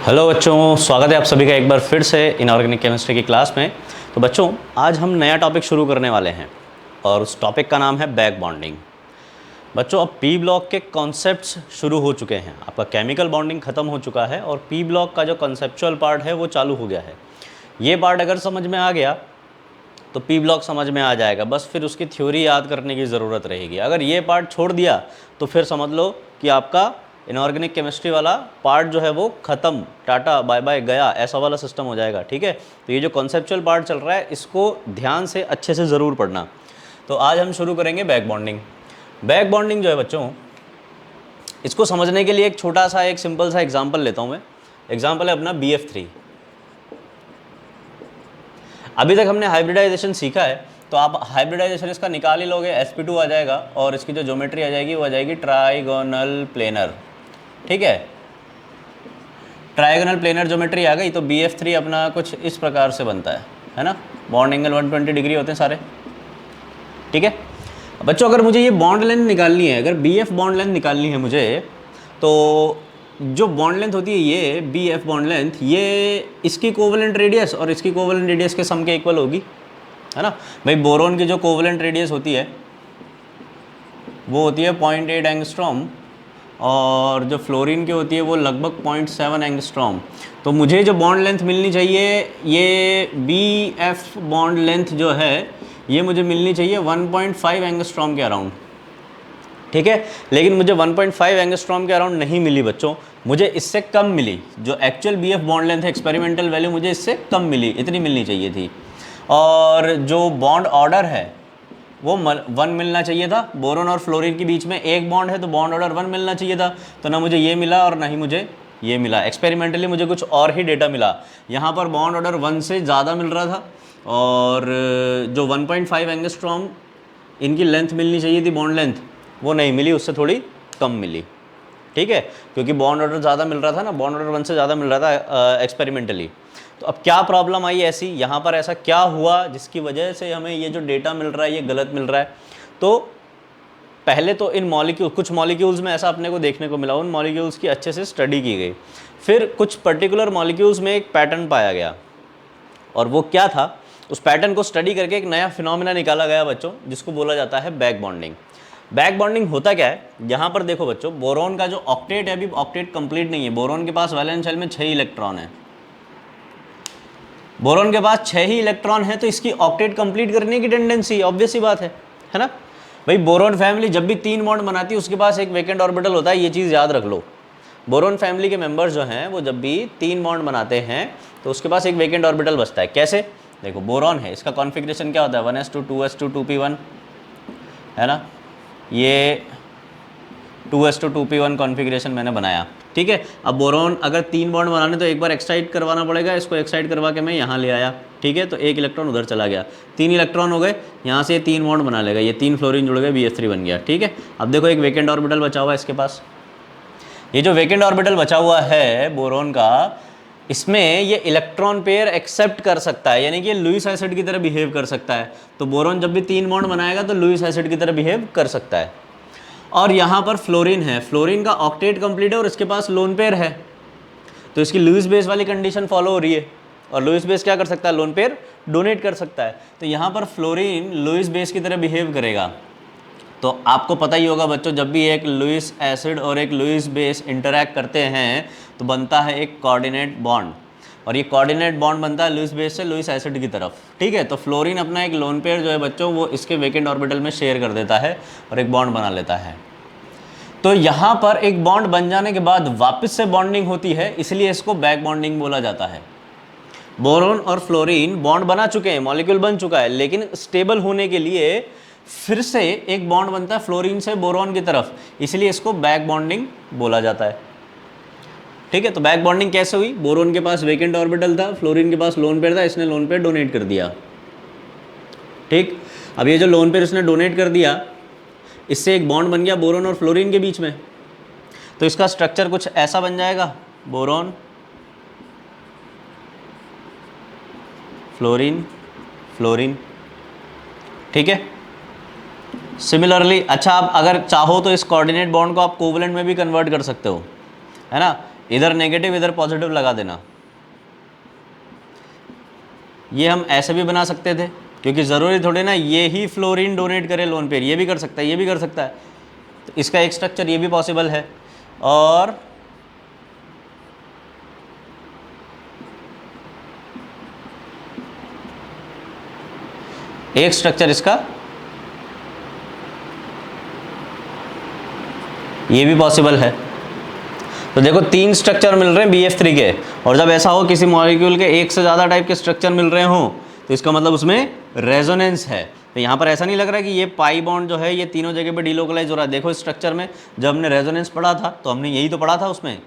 Hello बच्चों, स्वागत है आप सभी का एक बार फिर से इनऑर्गेनिक केमिस्ट्री की क्लास में। तो बच्चों, आज हम नया टॉपिक शुरू करने वाले हैं और उस टॉपिक का नाम है बैक बॉन्डिंग। बच्चों, अब पी ब्लॉक के कॉन्सेप्ट्स शुरू हो चुके हैं। आपका केमिकल बॉन्डिंग ख़त्म हो चुका है और पी ब्लॉक का जो कॉन्सेप्चुअल पार्ट है वो चालू हो गया है। ये पार्ट अगर समझ में आ गया तो पी ब्लॉक समझ में आ जाएगा, बस फिर उसकी थ्योरी याद करने की ज़रूरत रहेगी। अगर ये पार्ट छोड़ दिया तो फिर समझ लो कि आपका इनऑर्गेनिक केमिस्ट्री वाला पार्ट जो है वो ख़त्म, टाटा बाय बाय गया, ऐसा वाला सिस्टम हो जाएगा। ठीक है, तो ये जो कॉन्सेप्चुअल पार्ट चल रहा है इसको ध्यान से अच्छे से ज़रूर पढ़ना। तो आज हम शुरू करेंगे बैक बॉन्डिंग। बैक बॉन्डिंग जो है बच्चों, इसको समझने के लिए एक छोटा सा एक सिंपल सा एग्जाम्पल लेता हूँ मैं। एग्जाम्पल है अपना BF3। अभी तक हमने हाइब्रिडाइजेशन सीखा है, तो आप हाइब्रिडाइजेशन इसका निकाल ही लोगे, sp2 आ जाएगा और इसकी जो ज्योमेट्री आ जाएगी वो आ जाएगी ट्राइगोनल प्लेनर। ठीक है, ट्राइगोनल प्लेनर ज्योमेट्री आ गई तो BF3 अपना कुछ इस प्रकार से बनता है ना। बॉन्ड एंगल 120 डिग्री होते हैं सारे। ठीक है बच्चों, अगर मुझे ये बॉन्ड लेंथ निकालनी है, अगर BF बॉन्ड लेंथ निकालनी है मुझे, तो जो बॉन्ड लेंथ होती है ये BF बॉन्ड लेंथ, ये इसकी कोवलेंट रेडियस और इसकी कोवलेंट रेडियस के सम के इक्वल होगी, है ना भाई। बोरोन की जो कोवलेंट रेडियस होती है वो होती है 0.8 एंगस्ट्रॉम और जो फ्लोरीन की होती है वो लगभग 0.7 एंगस्ट्रॉम। तो मुझे जो बॉन्ड लेंथ मिलनी चाहिए, ये BF बॉन्ड लेंथ जो है ये मुझे मिलनी चाहिए 1.5 एंगस्ट्रॉम के अराउंड। ठीक है, लेकिन मुझे 1.5 एंगस्ट्रॉम के अराउंड नहीं मिली बच्चों, मुझे इससे कम मिली। जो एक्चुअल BF बॉन्ड लेंथ है, एक्सपेरिमेंटल वैल्यू मुझे इससे कम मिली, इतनी मिलनी चाहिए थी। और जो बॉन्ड ऑर्डर है वो 1 मिलना चाहिए था। बोरोन और फ्लोरीन के बीच में एक बॉन्ड है तो बॉन्ड ऑर्डर 1 मिलना चाहिए था, तो ना मुझे ये मिला और ना ही मुझे ये मिला। एक्सपेरिमेंटली मुझे कुछ और ही डेटा मिला। यहाँ पर बॉन्ड ऑर्डर 1 से ज़्यादा मिल रहा था और जो 1.5 एंगस्ट्रॉम इनकी लेंथ मिलनी चाहिए थी, बॉन्ड लेंथ, वो नहीं मिली, उससे थोड़ी कम मिली। ठीक है, क्योंकि बॉन्ड ऑर्डर ज़्यादा मिल रहा था ना, बॉन्ड ऑर्डर 1 से ज़्यादा मिल रहा था एक्सपेरिमेंटली। तो अब क्या प्रॉब्लम आई ऐसी, यहाँ पर ऐसा क्या हुआ जिसकी वजह से हमें ये जो डेटा मिल रहा है ये गलत मिल रहा है। तो पहले तो इन मॉलिक्यूल, कुछ मॉलिक्यूल्स में ऐसा अपने को देखने को मिला, उन मॉलिक्यूल्स की अच्छे से स्टडी की गई। फिर कुछ पर्टिकुलर मॉलिक्यूल्स में एक पैटर्न पाया गया और वो क्या था, उस पैटर्न को स्टडी करके एक नया फिनोमिना निकाला गया बच्चों, जिसको बोला जाता है बैक बॉन्डिंग। बैक बॉन्डिंग होता क्या है, यहाँ पर देखो बच्चों, बोरोन का जो ऑक्टेट है, अभी ऑक्टेट कंप्लीट नहीं है। बोरोन के पास वैलेंस शेल में 6 इलेक्ट्रॉन है। बोरोन के पास 6 ही इलेक्ट्रॉन है, तो इसकी ऑक्टेट कंप्लीट करने की टेंडेंसी ऑब्वियस सी बात है ना भाई। बोरोन फैमिली जब भी 3 बॉन्ड बनाती है उसके पास एक वेकेंट ऑर्बिटल होता है, ये चीज़ याद रख लो। बोरोन फैमिली के मेंबर्स जो हैं वो जब भी 3 बॉन्ड बनाते हैं तो उसके पास एक वेकेंट ऑर्बिटल बचता है। कैसे, देखो बोरोन है, इसका कॉन्फ़िगरेशन क्या होता है, 1s2 2s2 2p1, है ना। ये 2s2 2p1 कॉन्फ़िगरेशन मैंने बनाया। ठीक है, अब बोरोन अगर 3 बॉन्ड बनाने तो एक बार एक्साइट करवाना पड़ेगा, इसको एक्साइट करवा के मैं यहाँ ले आया। ठीक है, तो 1 इलेक्ट्रॉन उधर चला गया, 3 इलेक्ट्रॉन हो गए, यहाँ से 3 बॉन्ड बना लेगा, ये 3 फ्लोरीन जुड़ गए, BF3 बन गया। ठीक है, अब देखो एक वेकेंट ऑर्बिटल बचा हुआ है इसके पास। ये जो वेकेंट ऑर्बिटल बचा हुआ है बोरोन का, इसमें ये इलेक्ट्रॉन पेयर एक्सेप्ट कर सकता है, यानी कि लुईस एसिड की तरह बिहेव कर सकता है। तो बोरोन जब भी 3 बॉन्ड बनाएगा तो लुईस एसिड की तरह बिहेव कर सकता है। और यहाँ पर फ्लोरीन है, फ्लोरीन का ऑक्टेट कंप्लीट है और इसके पास लोन पेयर है, तो इसकी लुईस बेस वाली कंडीशन फॉलो हो रही है। और लुईस बेस क्या कर सकता है, लोन पेयर डोनेट कर सकता है। तो यहाँ पर फ्लोरीन लुईस बेस की तरह बिहेव करेगा। तो आपको पता ही होगा बच्चों, जब भी एक लुईस एसिड और एक लुईस बेस इंटरैक्ट करते हैं तो बनता है एक कोऑर्डिनेट बॉन्ड, और ये कोऑर्डिनेट बॉन्ड बनता है लुईस बेस से लुईस एसिड की तरफ। ठीक है, तो फ्लोरीन अपना एक लोन पेयर जो है बच्चों वो इसके वेकेंट ऑर्बिटल में शेयर कर देता है और एक बॉन्ड बना लेता है। तो यहाँ पर एक बॉन्ड बन जाने के बाद वापस से बॉन्डिंग होती है, इसलिए इसको बैक बॉन्डिंग बोला जाता है। बोरोन और फ्लोरीन बॉन्ड बना चुके हैं, मॉलिक्यूल बन चुका है, लेकिन स्टेबल होने के लिए फिर से एक बॉन्ड बनता है फ्लोरीन से बोरोन की तरफ, इसलिए इसको बैक बॉन्डिंग बोला जाता है। ठीक है, तो बैक बॉन्डिंग कैसे हुई, बोरोन के पास वेकेंट ऑर्बिटल था, फ्लोरीन के पास लोन पेयर था, इसने लोन पेयर डोनेट कर दिया। ठीक, अब ये जो लोन पेयर इसने डोनेट कर दिया, इससे एक बॉन्ड बन गया बोरोन और फ्लोरीन के बीच में। तो इसका स्ट्रक्चर कुछ ऐसा बन जाएगा, बोरोन फ्लोरीन फ्लोरीन। ठीक है, सिमिलरली अच्छा, आप अगर चाहो तो इस कोऑर्डिनेट बॉन्ड को आप कोवलेंट में भी कन्वर्ट कर सकते हो, है ना। इधर नेगेटिव इधर पॉजिटिव लगा देना। ये हम ऐसे भी बना सकते थे, क्योंकि ज़रूरी थोड़ी ना ये ही फ्लोरीन डोनेट करे लोन पे, ये भी कर सकता है, ये भी कर सकता है। तो इसका एक स्ट्रक्चर ये भी पॉसिबल है, और एक स्ट्रक्चर इसका ये भी पॉसिबल है। तो देखो 3 स्ट्रक्चर मिल रहे हैं BF3 के, और जब ऐसा हो किसी मॉलिक्यूल के एक से ज़्यादा टाइप के स्ट्रक्चर मिल रहे हों तो इसका मतलब उसमें रेजोनेंस है। तो यहाँ पर ऐसा नहीं लग रहा कि ये पाई बॉन्ड जो है ये तीनों जगह पे डिलोकलाइज हो रहा है। देखो इस स्ट्रक्चर में जब हमने रेजोनेंस पढ़ा था तो हमने यही तो पढ़ा था उसमें,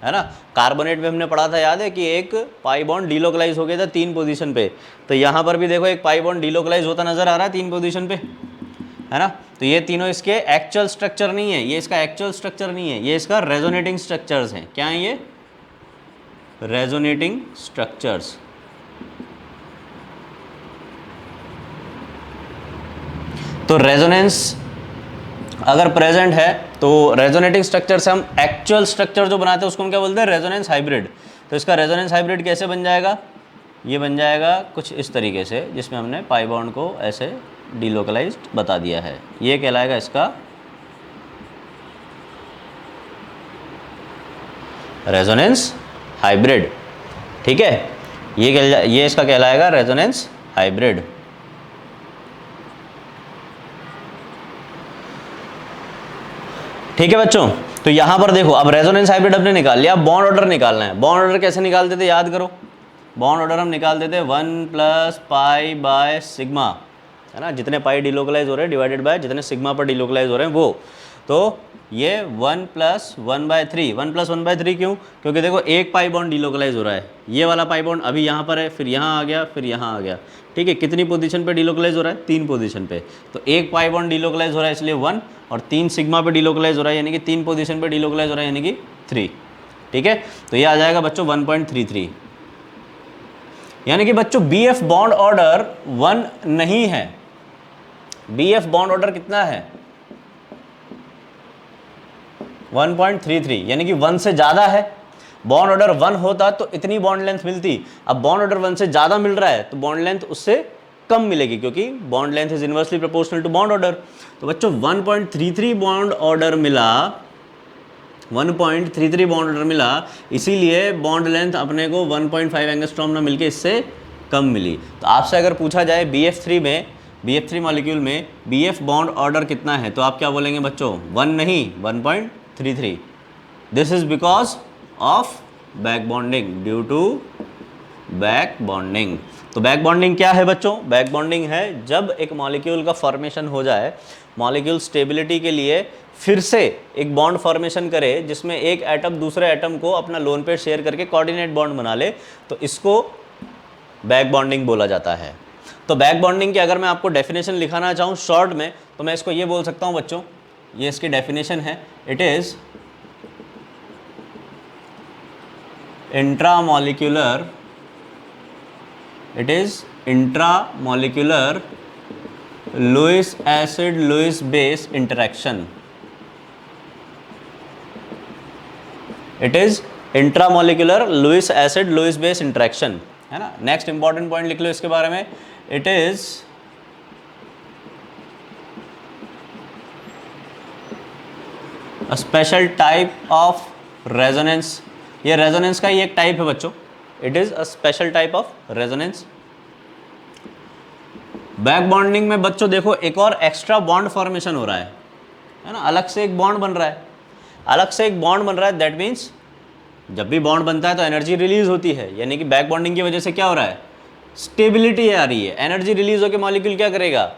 है ना। कार्बोनेट में हमने पढ़ा था, याद है कि एक पाई बॉन्ड डिलोकलाइज हो गया था 3 पोजीशन पे। तो यहाँ पर भी देखो एक पाई बॉन्ड डिलोकलाइज होता नजर आ रहा है 3 पोजीशन पे, है ना। तो ये तीनों इसके एक्चुअल स्ट्रक्चर नहीं है, ये इसका एक्चुअल स्ट्रक्चर नहीं है, ये इसका रेजोनेटिंग स्ट्रक्चर्स हैं। क्या है ये? Resonating structures. तो रेजोनेंस अगर प्रेजेंट है तो रेजोनेटिंग स्ट्रक्चर से हम एक्चुअल स्ट्रक्चर जो बनाते हैं उसको हम क्या बोलते हैं? Resonance hybrid. तो इसका रेजोनेंस हाइब्रिड कैसे बन जाएगा? ये बन जाएगा कुछ इस तरीके से, जिसमें हमने पाई बॉन्ड को ऐसे डिलोकलाइज्ड बता दिया है। ये कहलाएगा इसका रेजोनेंस हाइब्रिड, ठीक है। ये इसका कहलाएगा रेजोनेंस हाइब्रिड। ठीक है बच्चों, तो यहां पर देखो अब रेजोनेंस हाइब्रिड हमने निकाल लिया। अब बॉन्ड ऑर्डर निकालना है। बॉन्ड ऑर्डर कैसे निकालते थे याद करो? बॉन्ड ऑर्डर हम निकालते थे 1 + π/σ, है ना। जितने पाई डिलोकलाइज हो रहे हैं डिवाइडेड बाय जितने सिग्मा पर डिलोकलाइज हो रहे हैं वो। तो ये 1 + 1/3, 1 + 1/3 क्यों? क्योंकि देखो एक पाई बॉन्ड डिलोकलाइज हो रहा है, ये वाला पाई बॉन्ड अभी यहाँ पर है, फिर यहाँ आ गया, फिर यहाँ आ गया, ठीक है। कितनी पोजीशन पे डिलोकलाइज हो रहा है? 3 पोजीशन पे। तो एक पाई बॉन्ड डिलोकलाइज हो रहा है इसलिए 1, और 3 सिग्मा पे डिलोकलाइज हो रहा है यानी कि 3 पोजीशन पे डिलोकलाइज हो रहा है यानी कि 3, ठीक है। तो ये आ जाएगा बच्चों 1.33, यानी कि बच्चों BF बॉन्ड ऑर्डर 1 नहीं है। BF बॉन्ड ऑर्डर कितना है? 1.33, यानी कि 1 से ज़्यादा है। बॉन्ड ऑर्डर 1 होता तो इतनी बॉन्ड लेंथ मिलती, अब बॉन्ड ऑर्डर 1 से ज़्यादा मिल रहा है तो बॉन्ड लेंथ उससे कम मिलेगी, क्योंकि bond length is inversely proportional to bond order. तो बच्चों 1.33 बॉन्ड ऑर्डर मिला, 1.33 बॉन्ड ऑर्डर मिला, इसीलिए बॉन्ड लेंथ अपने को 1.5 एंगस्ट्रॉम ना मिलके इससे कम मिली। तो आपसे अगर पूछा जाए BF3 मॉलिक्यूल में BF बॉन्ड ऑर्डर कितना है तो आप क्या बोलेंगे बच्चों? 1 नहीं, 1.33। This is because of back bonding, due to back bonding. तो बैक बॉन्डिंग क्या है बच्चों? बैक बॉन्डिंग है जब एक मॉलिक्यूल का फॉर्मेशन हो जाए, मॉलिक्यूल स्टेबिलिटी के लिए फिर से एक बॉन्ड फॉर्मेशन करे जिसमें एक एटम दूसरे एटम को अपना लोन पेयर शेयर करके कोऑर्डिनेट बॉन्ड बना ले, तो इसको बैक बॉन्डिंग बोला जाता है। तो बैक बॉन्डिंग की अगर मैं आपको डेफिनेशन लिखाना चाहूँ शॉर्ट में तो मैं इसको ये बोल सकता हूँ बच्चों, ये इसकी डेफिनेशन है, it is intramolecular Lewis acid Lewis base interaction. It is intramolecular Lewis acid Lewis base interaction, है ना। नेक्स्ट इंपॉर्टेंट पॉइंट लिख लो इसके बारे में, it is a special type of resonance. ये रेजोनेंस का ही एक टाइप है बच्चों, it is a special type of resonance. Back bonding में बच्चों देखो एक और एक्स्ट्रा बॉन्ड फॉर्मेशन हो रहा है ना, अलग से एक बॉन्ड बन रहा है, अलग से एक बॉन्ड बन रहा है। दैट मीन्स जब भी बॉन्ड बनता है तो एनर्जी रिलीज होती है, यानी कि बैक बॉन्डिंग की वजह से क्या हो रहा है? स्टेबिलिटी आ रही है। एनर्जी रिलीज होकर मॉलिक्यूल क्या करेगा?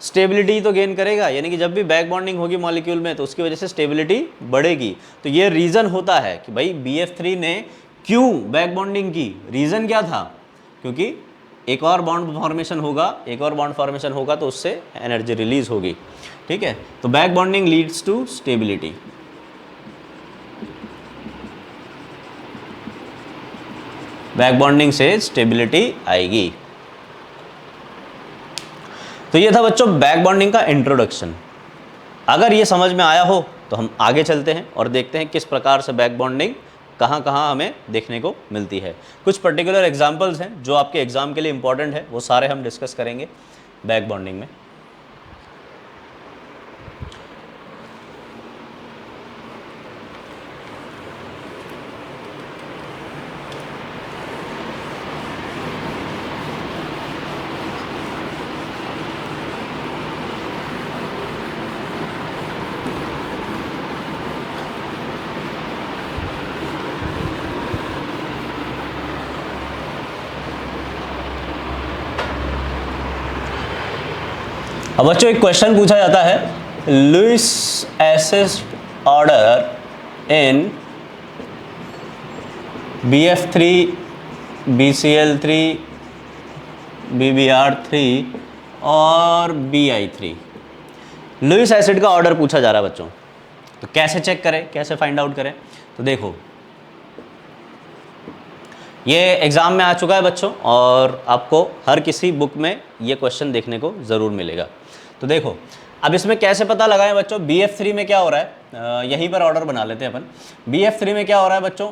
स्टेबिलिटी तो गेन करेगा, यानी कि जब भी बैक बॉन्डिंग होगी मॉलिक्यूल में तो उसकी वजह से स्टेबिलिटी बढ़ेगी। तो ये रीज़न होता है कि भाई BF3 ने क्यों बैक बॉन्डिंग की। रीज़न क्या था? क्योंकि एक और बॉन्ड फॉर्मेशन होगा तो उससे एनर्जी रिलीज होगी, ठीक है। तो back bonding leads to stability. Back bonding से स्टेबिलिटी आएगी। तो ये था बच्चों बैक बॉन्डिंग का इंट्रोडक्शन। अगर ये समझ में आया हो तो हम आगे चलते हैं और देखते हैं किस प्रकार से बैक बॉन्डिंग कहाँ कहाँ हमें देखने को मिलती है। कुछ पर्टिकुलर एग्जाम्पल्स हैं जो आपके एग्जाम के लिए इंपॉर्टेंट है, वो सारे हम डिस्कस करेंगे बैक बॉन्डिंग में। अब बच्चों एक क्वेश्चन पूछा जाता है, Lewis acid order in BF3, BCl3, BBr3 और BI3। लुईस एसिड का ऑर्डर पूछा जा रहा है बच्चों, तो कैसे चेक करें, कैसे फाइंड आउट करें? तो देखो ये एग्ज़ाम में आ चुका है बच्चों और आपको हर किसी बुक में ये क्वेश्चन देखने को ज़रूर मिलेगा। तो देखो अब इसमें कैसे पता लगाएं बच्चों, BF3 में क्या हो रहा है, यहीं पर ऑर्डर बना लेते हैं अपन। BF3 में क्या हो रहा है बच्चों,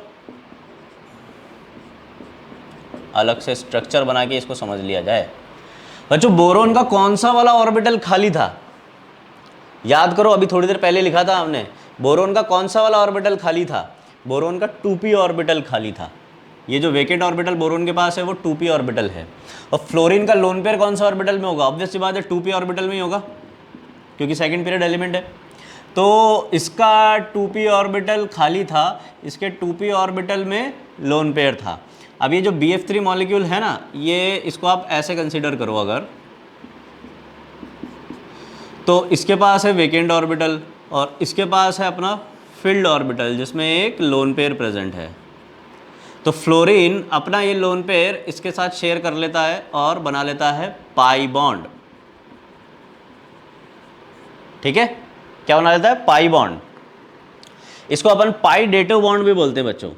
अलग से स्ट्रक्चर बना के इसको समझ लिया जाए। बच्चों बोरोन का कौन सा वाला ऑर्बिटल खाली था, याद करो, अभी थोड़ी देर पहले लिखा था हमने, बोरोन का कौन सा वाला ऑर्बिटल खाली था, बोरोन का 2p ऑर्बिटल खाली था। ये जो वेकेंट ऑर्बिटल बोरोन के पास है वो 2p ऑर्बिटल है। और फ्लोरीन का लोन पेयर कौन सा ऑर्बिटल में होगा, ऑब्वियस सी बात है 2p ऑर्बिटल में ही होगा क्योंकि सेकंड पीरियड एलिमेंट है। तो इसका 2p ऑर्बिटल खाली था, इसके 2p ऑर्बिटल में लोन पेयर था। अब ये जो BF3 मॉलिक्यूल है ना, ये इसको आप ऐसे कंसीडर करो अगर, तो इसके पास है वेकेंट ऑर्बिटल और इसके पास है अपना फिल्ड ऑर्बिटल जिसमें एक लोन पेयर प्रेजेंट है। तो फ्लोरीन अपना ये लोन पेयर इसके साथ शेयर कर लेता है और बना लेता है पाई बॉन्ड। ठीक है, क्या बना लेता है, पाई बॉन्ड। इसको अपन पाई डेटिव बॉन्ड भी बोलते हैं बच्चों।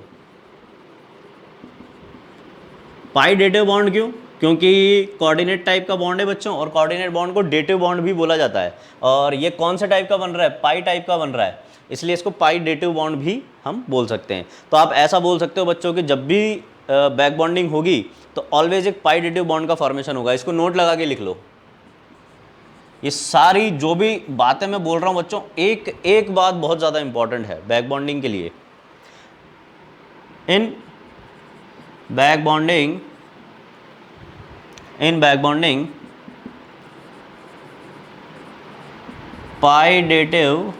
पाई डेटिव बॉन्ड क्यों, क्योंकि कोऑर्डिनेट टाइप का बॉन्ड है बच्चों और कोऑर्डिनेट बॉन्ड को डेटिव बॉन्ड भी बोला जाता है। और ये कौन से टाइप का बन रहा है, पाई टाइप का बन रहा है, इसलिए इसको पाई डेटिव बॉन्ड भी हम बोल सकते हैं। तो आप ऐसा बोल सकते हो बच्चों कि जब भी बैक बॉन्डिंग होगी तो ऑलवेज एक पाई डेटिव बॉन्ड का फॉर्मेशन होगा। इसको नोट लगा के लिख लो। ये सारी जो भी बातें मैं बोल रहा हूँ बच्चों, एक एक बात बहुत ज़्यादा इंपॉर्टेंट है बैक बॉन्डिंग के लिए। In back bonding pi dative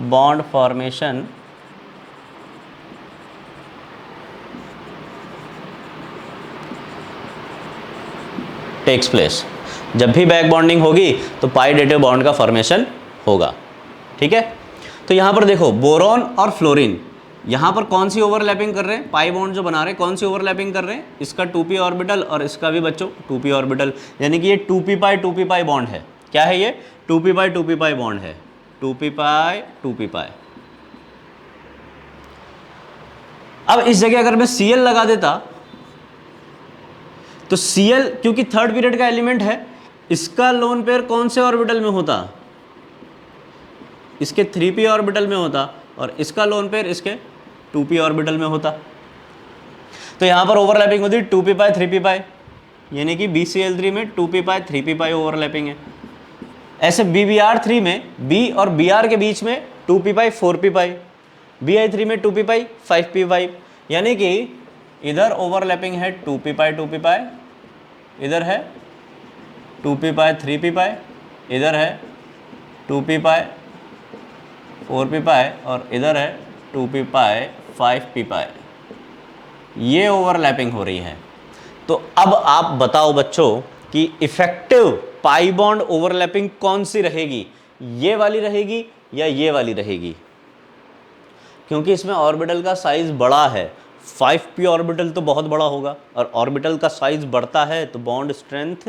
bond formation takes place. जब भी बैक बॉन्डिंग होगी तो पाई डेटिव बॉन्ड का फॉर्मेशन होगा। ठीक है, तो यहाँ पर देखो बोरॉन और फ्लोरीन यहाँ पर कौन सी ओवरलैपिंग कर रहे हैं, पाई बॉन्ड जो बना रहे हैं कौन सी ओवरलैपिंग कर रहे हैं, इसका 2p ऑर्बिटल और इसका भी बच्चों 2p ऑर्बिटल, यानी कि ये 2p पाई बॉन्ड है। क्या है ये, 2p पाई बॉन्ड है, 2p पाई। अब इस जगह अगर मैं Cl लगा देता तो Cl क्योंकि थर्ड पीरियड का एलिमेंट है, इसका लोन पेयर कौन से ऑर्बिटल में होता, इसके 3p ऑर्बिटल में होता और इसका लोन पेयर इसके 2p ऑर्बिटल में होता। तो यहाँ पर ओवरलैपिंग होती 2p पाई 3p पाई, यानी कि BCl3 में 2p पाई 3p पाई ओवरलैपिंग है। ऐसे BBr3 में B और Br के बीच में 2p पाई 4p पाई, BI3 में 2p पाई 5p पाई, यानी कि इधर ओवरलैपिंग है 2p पाई, इधर है 2p पाई 3p पाई, इधर है 2p पाई 4p पाई और इधर है 2p पाई 5p पाई। ये ओवरलैपिंग हो रही है। तो अब आप बताओ बच्चों कि इफेक्टिव पाई बॉन्ड ओवरलैपिंग कौन सी रहेगी, ये वाली रहेगी या ये वाली रहेगी? क्योंकि इसमें ऑर्बिटल का साइज बड़ा है, 5p ऑर्बिटल तो बहुत बड़ा होगा और ऑर्बिटल का साइज बढ़ता है तो बॉन्ड स्ट्रेंथ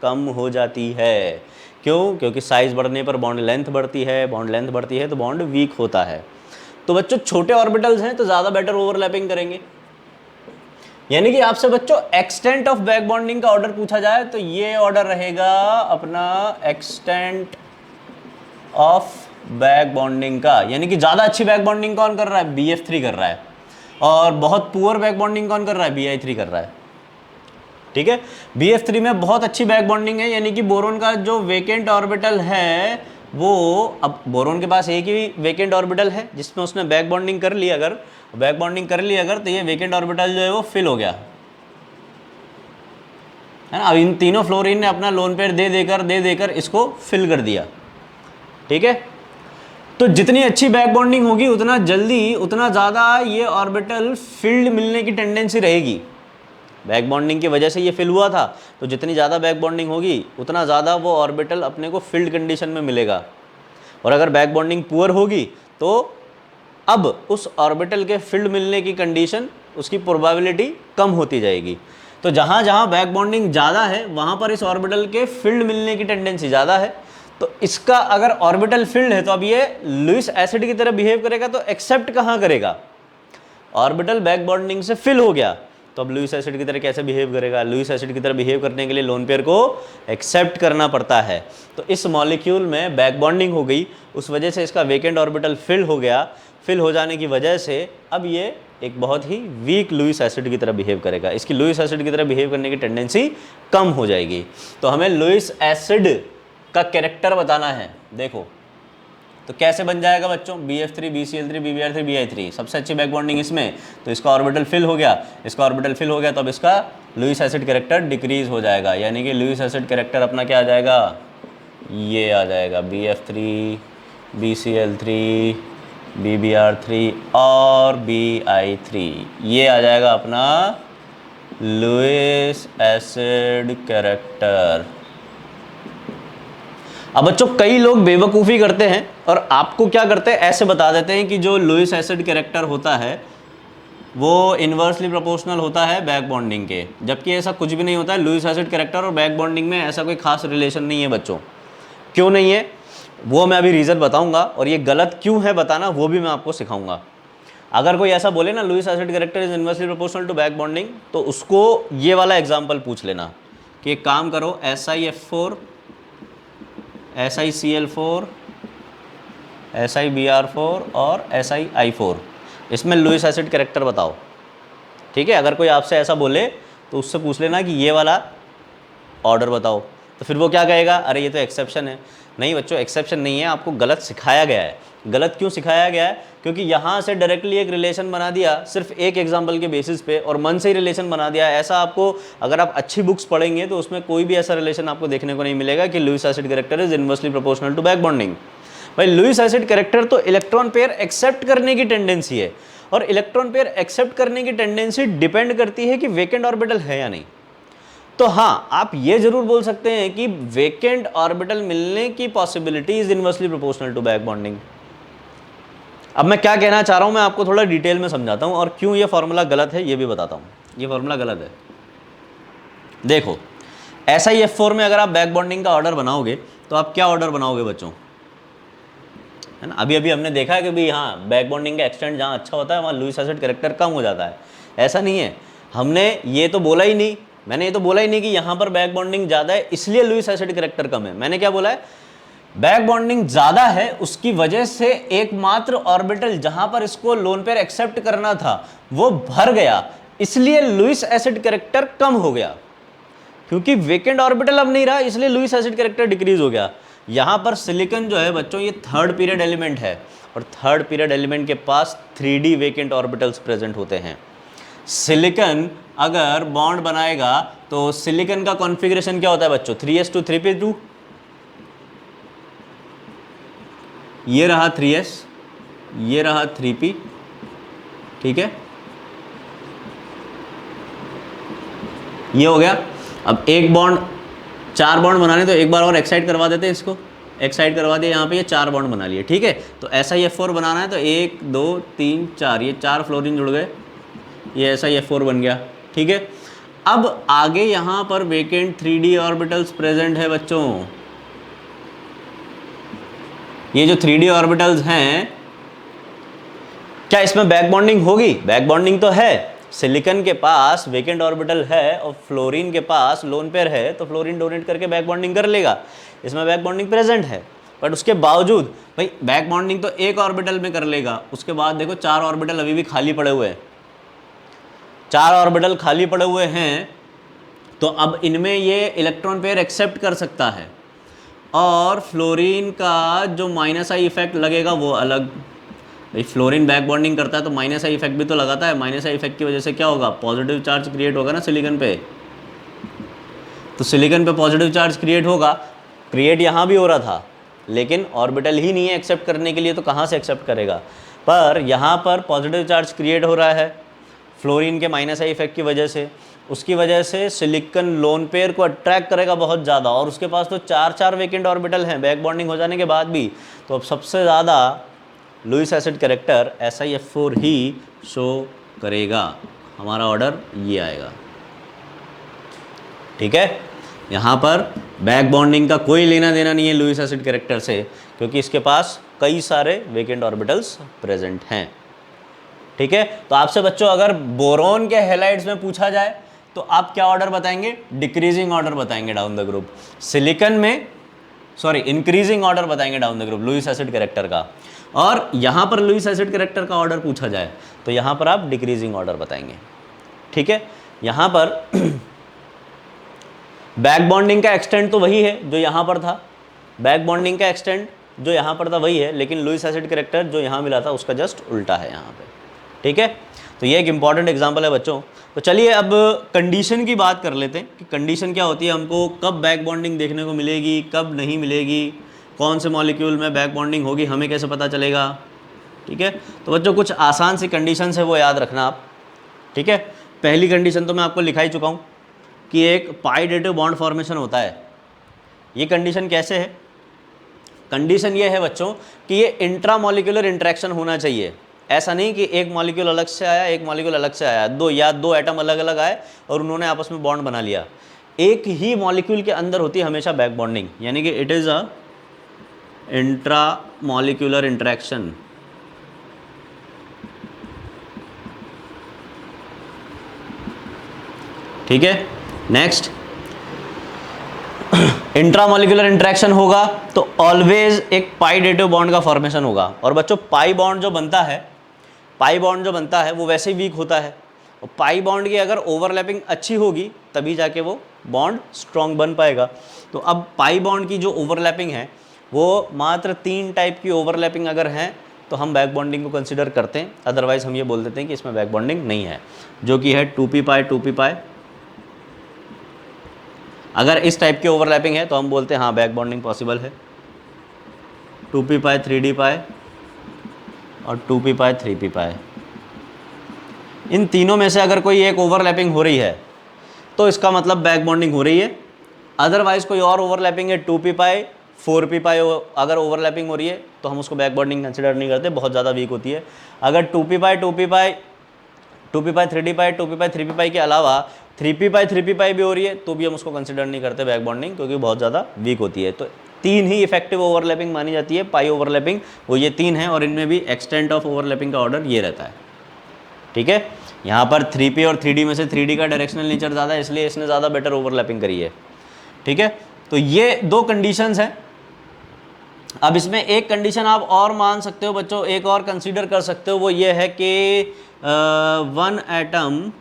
कम हो जाती है। क्यों? क्योंकि साइज बढ़ने पर बॉन्ड लेंथ बढ़ती है, बॉन्ड लेंथ बढ़ती है तो बॉन्ड वीक होता है। तो बच्चों छोटे ऑर्बिटल्स हैं तो ज़्यादा बेटर ओवरलैपिंग करेंगे। यानी कि आपसे बच्चों एक्सटेंट ऑफ बैक बॉन्डिंग का ऑर्डर पूछा जाए तो ये ऑर्डर रहेगा अपना एक्सटेंट ऑफ बैक बॉन्डिंग का, यानी कि ज़्यादा अच्छी बैक बॉन्डिंग कौन कर रहा है? BF3 कर रहा है। और बहुत पुअर बैक बॉन्डिंग कौन कर रहा है? Bi3 कर रहा है। ठीक है, BF3 में बहुत अच्छी बैक बॉन्डिंग है, यानी कि बोरोन का जो वेकेंट ऑर्बिटल है वो, अब बोरोन के पास एक ही वेकेंट ऑर्बिटल है जिसमें उसने बैक बॉन्डिंग कर ली, अगर बैक बॉन्डिंग कर ली अगर, तो ये वेकेंट ऑर्बिटल जो है वो फिल हो गया, है ना। अब इन तीनों फ्लोरीन ने अपना लोन पेयर दे देकर इसको फिल कर दिया। ठीक है, तो जितनी अच्छी बैक बॉन्डिंग होगी उतना जल्दी, उतना ज़्यादा ये ऑर्बिटल फिल्ड मिलने की टेंडेंसी रहेगी। बैक बॉन्डिंग की वजह से ये फिल हुआ था, तो जितनी ज़्यादा बैक बॉन्डिंग होगी उतना ज़्यादा वो ऑर्बिटल अपने को फिल्ड कंडीशन में मिलेगा। और अगर बैक बॉन्डिंग पुअर होगी तो अब उस ऑर्बिटल के फील्ड मिलने की कंडीशन, उसकी प्रोबेबिलिटी कम होती जाएगी। तो जहाँ जहाँ बैक बॉन्डिंग ज़्यादा है वहाँ पर इस ऑर्बिटल के फील्ड मिलने की टेंडेंसी ज़्यादा है। तो इसका अगर ऑर्बिटल फील्ड है तो अब ये लुईस एसिड की तरह बिहेव करेगा, तो एक्सेप्ट कहाँ करेगा? ऑर्बिटल बैक बॉन्डिंग से फिल हो गया, तो अब लुईस एसिड की तरह कैसे बिहेव करेगा? लुईस एसिड की तरह बिहेव करने के लिए लोन पेयर को एक्सेप्ट करना पड़ता है। तो इस मॉलिक्यूल में बैक बॉन्डिंग हो गई, उस वजह से इसका वेकेंट ऑर्बिटल फिल हो गया। फिल हो जाने की वजह से अब ये एक बहुत ही वीक लुईस एसिड की तरह बिहेव करेगा, इसकी लुईस एसिड की तरह बिहेव करने की टेंडेंसी कम हो जाएगी। तो हमें लुईस एसिड का कैरेक्टर बताना है। देखो तो कैसे बन जाएगा बच्चों? BF3 BCl3 BBr3 Bi3, सबसे अच्छी बैक बॉन्डिंग इसमें, तो इसका ऑर्बिटल फिल हो गया, इसका ऑर्बिटल फिल हो गया, तो अब इसका लुईस एसिड कैरेक्टर डिक्रीज हो जाएगा, यानी कि लुईस एसिड कैरेक्टर अपना क्या आ जाएगा? ये आ जाएगा BF3 BCl3 BBr3 और Bi3, ये आ जाएगा अपना लुईस एसिड कैरेक्टर। अब बच्चों कई लोग बेवकूफ़ी करते हैं और आपको क्या करते हैं, ऐसे बता देते हैं कि जो लुईस एसिड कैरेक्टर होता है वो इन्वर्सली प्रोपोर्शनल होता है बैक बॉन्डिंग के, जबकि ऐसा कुछ भी नहीं होता है। लुईस एसिड कैरेक्टर और बैक बॉन्डिंग में ऐसा कोई खास रिलेशन नहीं है बच्चों। क्यों नहीं है वो मैं अभी रीज़न बताऊंगा, और ये गलत क्यों है बताना वो भी मैं आपको सिखाऊंगा। अगर कोई ऐसा बोले ना Lewis acid character is inversely proportional to back bonding, तो उसको ये वाला एग्जाम्पल पूछ लेना कि एक काम करो, SiF4 SiCl4 SiBr4 और SiI4, इसमें लुईस एसिड कैरेक्टर बताओ। ठीक है, अगर कोई आपसे ऐसा बोले तो उससे पूछ लेना कि ये वाला ऑर्डर बताओ, तो फिर वो क्या कहेगा? अरे ये तो एक्सेप्शन है। नहीं बच्चों, एक्सेप्शन नहीं है, आपको गलत सिखाया गया है। गलत क्यों सिखाया गया है? क्योंकि यहाँ से डायरेक्टली एक रिलेशन बना दिया सिर्फ एक एग्जाम्पल के बेसिस पे, और मन से ही रिलेशन बना दिया। ऐसा आपको, अगर आप अच्छी बुक्स पढ़ेंगे तो उसमें कोई भी ऐसा रिलेशन आपको देखने को नहीं मिलेगा कि Lewis acid character is inversely proportional to back bonding. भाई लुईस एसिड कैरेक्टर तो इलेक्ट्रॉन पेयर एक्सेप्ट करने की टेंडेंसी है, और इलेक्ट्रॉन पेयर एक्सेप्ट करने की टेंडेंसी डिपेंड करती है कि वेकेंट ऑर्बिटल है या नहीं। तो हाँ, आप ये जरूर बोल सकते हैं कि वेकेंट ऑर्बिटल मिलने की possibility is inversely proportional to back bonding. अब मैं क्या कहना चाह रहा हूं मैं आपको थोड़ा डिटेल में समझाता हूं, और क्यों ये फॉर्मूला गलत है ये भी बताता हूं। ये फॉर्मूला गलत है। देखो SiF4 में अगर आप बैक बॉन्डिंग का ऑर्डर बनाओगे तो आप क्या ऑर्डर बनाओगे बच्चों? है ना, अभी अभी हमने देखा है कि भाई हाँ, बैक बॉन्डिंग का एक्सटेंट जहाँ अच्छा होता है वहाँ लुईस एसिड कैरेक्टर कम हो जाता है। ऐसा नहीं है, हमने ये तो बोला ही नहीं, मैंने ये तो बोला ही नहीं कि यहाँ पर बैक बॉन्डिंग ज़्यादा है इसलिए लुईस एसिड कैरेक्टर कम है। मैंने क्या बोला है? बैक बॉन्डिंग ज़्यादा है, उसकी वजह से एकमात्र ऑर्बिटल जहाँ पर इसको लोन पेयर एक्सेप्ट करना था वो भर गया, इसलिए लुईस एसिड कैरेक्टर कम हो गया। क्योंकि वेकेंट ऑर्बिटल अब नहीं रहा, इसलिए लुईस एसिड कैरेक्टर डिक्रीज हो गया। यहाँ पर सिलिकॉन जो है बच्चों ये थर्ड पीरियड एलिमेंट है, और थर्ड पीरियड एलिमेंट के पास 3D वेकेंट ऑर्बिटल्स प्रेजेंट होते हैं। सिलिकॉन अगर बॉन्ड बनाएगा तो सिलिकॉन का कॉन्फ़िगरेशन क्या होता है बच्चों? 3s2 3p2, ये रहा 3s, ये रहा 3p। ठीक है, ये हो गया। अब एक बॉन्ड, 4 बॉन्ड बनाने, तो एक बार और एक्साइट करवा देते हैं इसको, एक्साइट करवा दिया, यहाँ पे ये 4 बॉन्ड बना लिए। ठीक है, तो SiF4 बनाना है तो 1 2 3 4, ये 4 फ्लोरीन जुड़ गए, ये SiF4 बन गया। ठीक है, अब आगे यहाँ पर वेकेंट 3D ऑर्बिटल्स प्रेजेंट है बच्चों। ये जो 3D ऑर्बिटल्स हैं, क्या इसमें बैक बॉन्डिंग होगी? बैक बॉन्डिंग तो है, सिलिकॉन के पास वेकेंट ऑर्बिटल है और फ्लोरीन के पास लोन पेयर है, तो फ्लोरीन डोनेट करके बैक बॉन्डिंग कर लेगा, इसमें बैक बॉन्डिंग प्रेजेंट है। बट उसके बावजूद भाई बैक बॉन्डिंग तो एक ऑर्बिटल में कर लेगा, उसके बाद देखो 4 ऑर्बिटल अभी भी खाली पड़े हुए हैं, 4 ऑर्बिटल खाली पड़े हुए हैं, तो अब इनमें ये इलेक्ट्रॉन पेयर एक्सेप्ट कर सकता है, और फ्लोरीन का जो माइनस आई इफेक्ट लगेगा वो अलग। भाई फ्लोरीन बैक बॉन्डिंग करता है तो माइनस आई इफेक्ट भी तो लगाता है, माइनस आई इफेक्ट की वजह से क्या होगा, पॉजिटिव चार्ज क्रिएट होगा ना सिलिकॉन पे, तो सिलिकॉन पे पॉजिटिव चार्ज क्रिएट होगा, क्रिएट यहाँ भी हो रहा था, लेकिन ऑर्बिटल ही नहीं है एक्सेप्ट करने के लिए, तो कहाँ से एक्सेप्ट करेगा, पर यहाँ पर पॉजिटिव चार्ज क्रिएट हो रहा है फ्लोरीन के माइनस आई इफेक्ट की वजह से, उसकी वजह से सिलिकॉन लोन पेयर को अट्रैक्ट करेगा बहुत ज़्यादा, और उसके पास तो 4 वेकेंट ऑर्बिटल हैं बैक बॉन्डिंग हो जाने के बाद भी, तो अब सबसे ज़्यादा लुईस एसिड कैरेक्टर SiF4 ही शो करेगा, हमारा ऑर्डर ये आएगा। ठीक है, यहाँ पर बैक बॉन्डिंग का कोई लेना देना नहीं है लुईस एसिड कैरेक्टर से, क्योंकि इसके पास कई सारे वेकेंट ऑर्बिटल्स प्रेजेंट हैं। ठीक है, तो आपसे बच्चों अगर बोरॉन के हैलाइड्स में पूछा जाए तो आप क्या ऑर्डर बताएंगे, डिक्रीजिंग ऑर्डर बताएंगे डाउन द ग्रुप, सिलिकॉन में इंक्रीजिंग ऑर्डर बताएंगे down the group Lewis acid character का, और यहाँ पर लुईस एसिड कैरेक्टर का ऑर्डर पूछा जाए तो यहाँ पर आप डिक्रीजिंग ऑर्डर बताएंगे। ठीक है, यहाँ पर बैक बॉन्डिंग का एक्सटेंट तो वही है जो यहाँ पर था, बैक बॉन्डिंग का एक्सटेंट जो यहाँ पर था वही है, लेकिन लुईस एसिड कैरेक्टर जो यहाँ मिला था उसका जस्ट उल्टा है यहाँ पे। ठीक है, तो ये एक इंपॉर्टेंट एग्जांपल है बच्चों। तो चलिए अब कंडीशन की बात कर लेते हैं कि कंडीशन क्या होती है, हमको कब बैक बॉन्डिंग देखने को मिलेगी, कब नहीं मिलेगी, कौन से मॉलिक्यूल में बैक बॉन्डिंग होगी, हमें कैसे पता चलेगा। ठीक है, तो बच्चों कुछ आसान सी कंडीशंस है वो याद रखना आप। ठीक है, पहली कंडीशन तो मैं आपको लिखा ही चुका हूँ कि एक पाई डेटिव बॉन्ड फॉर्मेशन होता है। ये कंडीशन कैसे है, कंडीशन ये है बच्चों कि ये इंट्रामॉलिक्यूलर इंटरेक्शन होना चाहिए, ऐसा नहीं कि एक मॉलिक्यूल अलग से आया एक मॉलिक्यूल अलग से आया, दो एटम अलग अलग आए और उन्होंने आपस में बॉन्ड बना लिया। एक ही मॉलिक्यूल के अंदर होती है हमेशा बैक बॉन्डिंग, यानी कि it is a intramolecular interaction. ठीक है, नेक्स्ट, इंट्रामॉलिक्यूलर इंटरेक्शन होगा तो ऑलवेज एक पाई डेटिव बॉन्ड का फॉर्मेशन होगा। और बच्चों पाई बॉन्ड जो बनता है वो वैसे ही वीक होता है, और पाई बॉन्ड की अगर ओवरलैपिंग अच्छी होगी तभी जाके वो बॉन्ड स्ट्रॉन्ग बन पाएगा। तो अब पाई बॉन्ड की जो ओवरलैपिंग है वो मात्र 3 टाइप की ओवरलैपिंग अगर हैं तो हम बैक बॉन्डिंग को कंसिडर करते हैं, अदरवाइज हम ये बोल देते हैं कि इसमें बैक बॉन्डिंग नहीं है, जो कि है 2p पाई 2p पाई। अगर इस टाइप की ओवरलैपिंग है तो हम बोलते हैं हाँ बैक बॉन्डिंग पॉसिबल है, 2p पाई 3d पाई और 2p पाई 3p पाई। इन तीनों में से अगर कोई एक ओवरलैपिंग हो रही है तो इसका मतलब बैक बॉन्डिंग हो रही है, अदरवाइज कोई और ओवरलैपिंग है 2p पाई 4p पाई अगर ओवरलैपिंग हो रही है तो हम उसको बैक बॉन्डिंग कंसिडर नहीं करते, बहुत ज़्यादा वीक होती है। अगर 2p पाई 2p पाई 2p पाई 3d पाई 2p पाई 3p पाई के अलावा 3p पाई 3p पाई भी हो रही है तो भी हम उसको कंसिडर नहीं करते बैक बॉन्डिंग, क्योंकि बहुत ज़्यादा वीक होती है। तो 3 ही इफेक्टिव ओवरलैपिंग मानी जाती है, पाई ओवरलैपिंग वो ये 3 हैं, और इनमें भी एक्सटेंट ऑफ ओवरलैपिंग का ऑर्डर ये रहता है। ठीक है, यहाँ पर 3p और 3d में से 3d का डायरेक्शनल नेचर ज़्यादा है इसलिए इसने ज़्यादा बेटर ओवरलैपिंग करी है। ठीक है, तो ये 2 कंडीशंस हैं। अब इसमें एक कंडीशन आप और मान सकते हो बच्चों, एक और कंसीडर कर सकते हो, वो ये है कि 1 atom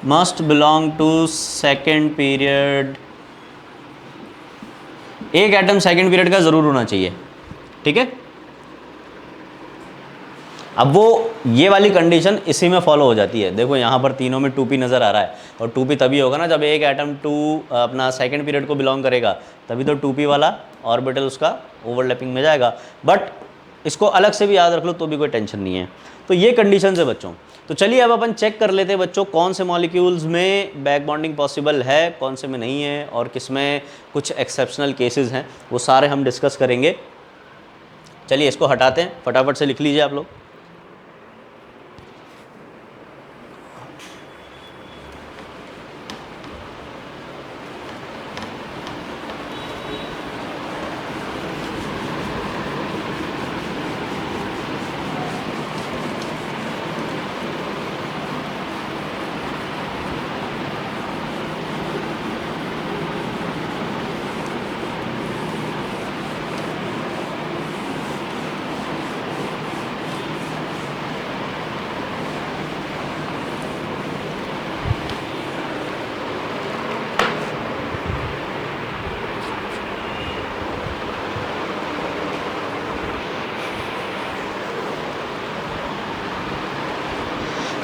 must belong to second period, एक एटम सेकेंड पीरियड का जरूर होना चाहिए। ठीक है, अब वो ये वाली कंडीशन इसी में फॉलो हो जाती है। देखो यहाँ पर तीनों में 2p नज़र आ रहा है, और 2p तभी होगा ना जब एक एटम अपना सेकंड पीरियड को बिलोंग करेगा, तभी तो 2p वाला ऑर्बिटल उसका ओवरलैपिंग में जाएगा। बट इसको अलग से भी याद रख लो तो भी कोई टेंशन नहीं है। तो ये कंडीशन है बच्चों। तो चलिए अब अपन चेक कर लेते हैं बच्चों कौन से मॉलिक्यूल्स में बैक बॉन्डिंग पॉसिबल है, कौन से में नहीं है, और किस में कुछ एक्सेप्शनल केसेस हैं, वो सारे हम डिस्कस करेंगे। चलिए इसको हटाते हैं, फटाफट से लिख लीजिए आप लोग।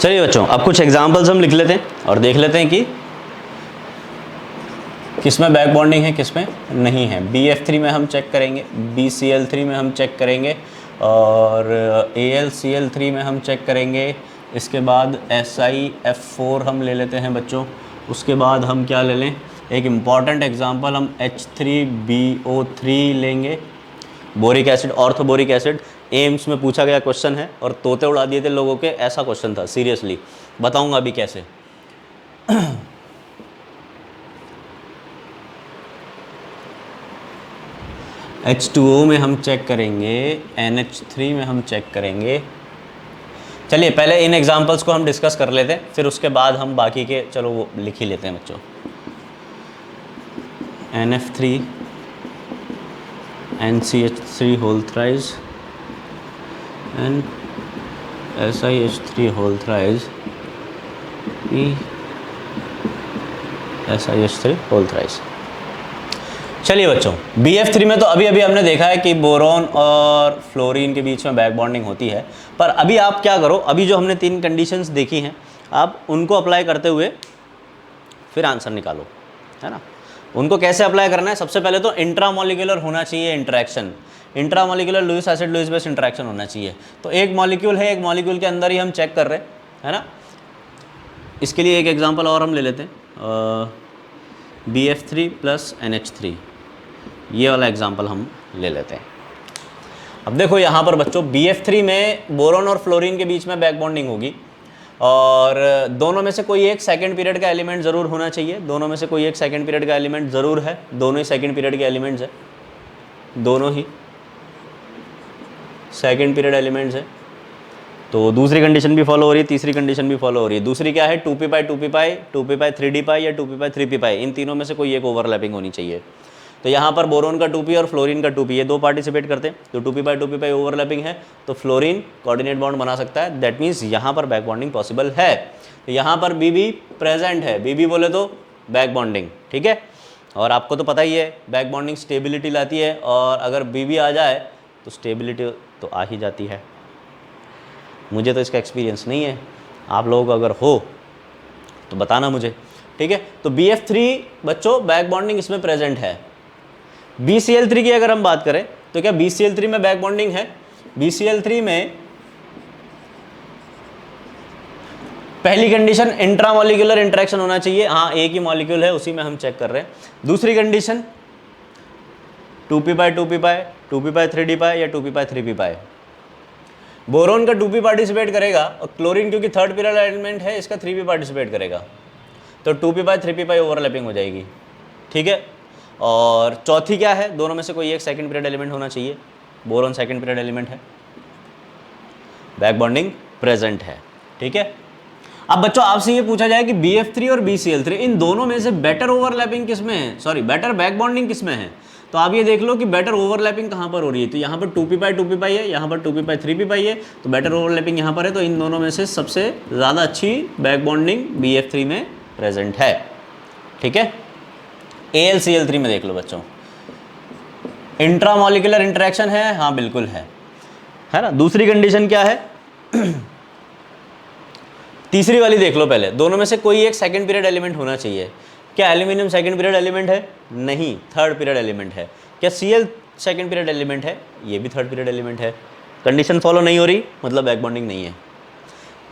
चलिए बच्चों, अब कुछ एग्जाम्पल्स हम लिख लेते हैं और देख लेते हैं कि किसमें बैक बॉन्डिंग है, किसमें नहीं है। BF3 में हम चेक करेंगे, BCl3 में हम चेक करेंगे और AlCl3 में हम चेक करेंगे। इसके बाद SiF4 हम ले लेते हैं बच्चों। उसके बाद हम क्या ले लें, एक इम्पॉर्टेंट एग्जांपल हम H3BO3 लेंगे, boric acid, orthoboric acid. AIIMS में पूछा गया क्वेश्चन है और तोते उड़ा दिए थे लोगों के, ऐसा क्वेश्चन था, सीरियसली बताऊंगा अभी कैसे। H2O में हम चेक करेंगे, NH3 में हम चेक करेंगे। चलिए पहले इन एग्जांपल्स को हम डिस्कस कर लेते हैं, फिर उसके बाद हम बाकी के चलो वो लिख ही लेते हैं बच्चों। NF3 NCH3 whole thrice and SiH3 whole thrice SiH3 whole thrice. चलिए बच्चों, BF3 में तो अभी अभी हमने देखा है कि बोरॉन और फ्लोरीन के बीच में बैक बॉन्डिंग होती है। पर अभी आप क्या करो, अभी जो हमने 3 कंडीशंस देखी हैं आप उनको अप्लाई करते हुए फिर आंसर निकालो, है ना। उनको कैसे अप्लाई करना है, सबसे पहले तो इंट्रामोलिकुलर होना चाहिए interaction, intramolecular Lewis acid Lewis base interaction होना चाहिए। तो एक मॉलिक्यूल है, एक मॉलिक्यूल के अंदर ही हम चेक कर रहे हैं, है ना। इसके लिए एक एग्जांपल और हम ले लेते हैं, BF3 प्लस NH3, ये वाला एग्जांपल हम ले लेते हैं। अब देखो यहाँ पर बच्चों, BF3 में बोरॉन और फ्लोरीन के बीच में बैक बॉन्डिंग होगी और दोनों में से कोई एक सेकंड पीरियड का एलिमेंट ज़रूर होना चाहिए। दोनों में से कोई एक सेकंड पीरियड का एलिमेंट ज़रूर है, दोनों ही सेकंड पीरियड के एलिमेंट्स है, दोनों ही सेकंड पीरियड एलिमेंट्स है। तो दूसरी कंडीशन भी फॉलो हो रही है, तीसरी कंडीशन भी फॉलो हो रही है। दूसरी क्या है, 2p पाई 2p पाई 2p पाई 3d पाई या 2p पाई 3p पाई, इन तीनों में से कोई एक ओवरलैपिंग होनी चाहिए। तो यहाँ पर बोरोन का 2p और फ्लोरीन का 2p, ये दो पार्टिसिपेट करते हैं, तो 2p पाई ओवरलैपिंग है, तो फ्लोरीन कोऑर्डिनेट बॉन्ड बना सकता है। दैट मीन्स यहाँ पर बैक बॉन्डिंग पॉसिबल है। तो यहाँ पर BB प्रेजेंट है, BB बोले तो बैक बॉन्डिंग, ठीक है। और आपको तो पता ही है बैक बॉन्डिंग स्टेबिलिटी लाती है, और अगर BB आ जाए तो स्टेबिलिटी तो आ ही जाती है। मुझे तो इसका एक्सपीरियंस नहीं है, आप लोगों को अगर हो तो बताना मुझे, ठीक है। तो BF3 बच्चों बैक बॉन्डिंग इसमें प्रेजेंट है। BCl3 की अगर हम बात करें तो क्या BCl3 में बैक बॉन्डिंग है? BCl3 में पहली कंडीशन इंट्रामोलिकुलर इंटरेक्शन होना चाहिए, हाँ एक ही मॉलिक्यूल है उसी में हम चेक कर रहे हैं। दूसरी कंडीशन 2p पाई 2p पाई 2p पाई 3d पाई या 2p पाई 3p पाई। बोरोन का 2p पार्टिसिपेट करेगा और क्लोरीन क्योंकि थर्ड पीरियड एलिमेंट है इसका 3p पार्टिसिपेट करेगा, तो 2p पाई 3p पाई ओवरलैपिंग हो जाएगी, ठीक है। और चौथी क्या है, दोनों में से कोई एक सेकंड पीरियड एलिमेंट होना चाहिए, बोरोन सेकंड पीरियड एलिमेंट है, बैक बॉन्डिंग प्रेजेंट है, ठीक है। अब बच्चों आपसे ये पूछा जाए कि BF3 और BCl3 इन दोनों में से बेटर ओवरलैपिंग किस में है, सॉरी बेटर बैक बॉन्डिंग किस में है, तो आप ये देख लो कि बेटर ओवरलैपिंग कहाँ पर हो रही है। तो यहाँ पर 2p पाई 2p पाई है, यहाँ पर 2p पाई 3p पाई है, तो बेटर ओवरलैपिंग यहाँ पर है। तो इन दोनों में से सबसे ज़्यादा अच्छी बैक बॉन्डिंग BF3 में प्रेजेंट है, ठीक है। AlCl3 में देख लो बच्चों, इंट्रामोलिकुलर इंटरेक्शन है, हाँ बिल्कुल है ना। दूसरी कंडीशन क्या है, तीसरी वाली देख लो पहले, दोनों में से कोई एक सेकंड पीरियड एलिमेंट होना चाहिए। क्या एल्यूमिनियम सेकंड पीरियड एलिमेंट है? नहीं, थर्ड पीरियड एलिमेंट है। क्या Cl सेकंड पीरियड एलिमेंट है? ये भी थर्ड पीरियड एलिमेंट है। कंडीशन फॉलो नहीं हो रही मतलब बैक बॉन्डिंग नहीं है।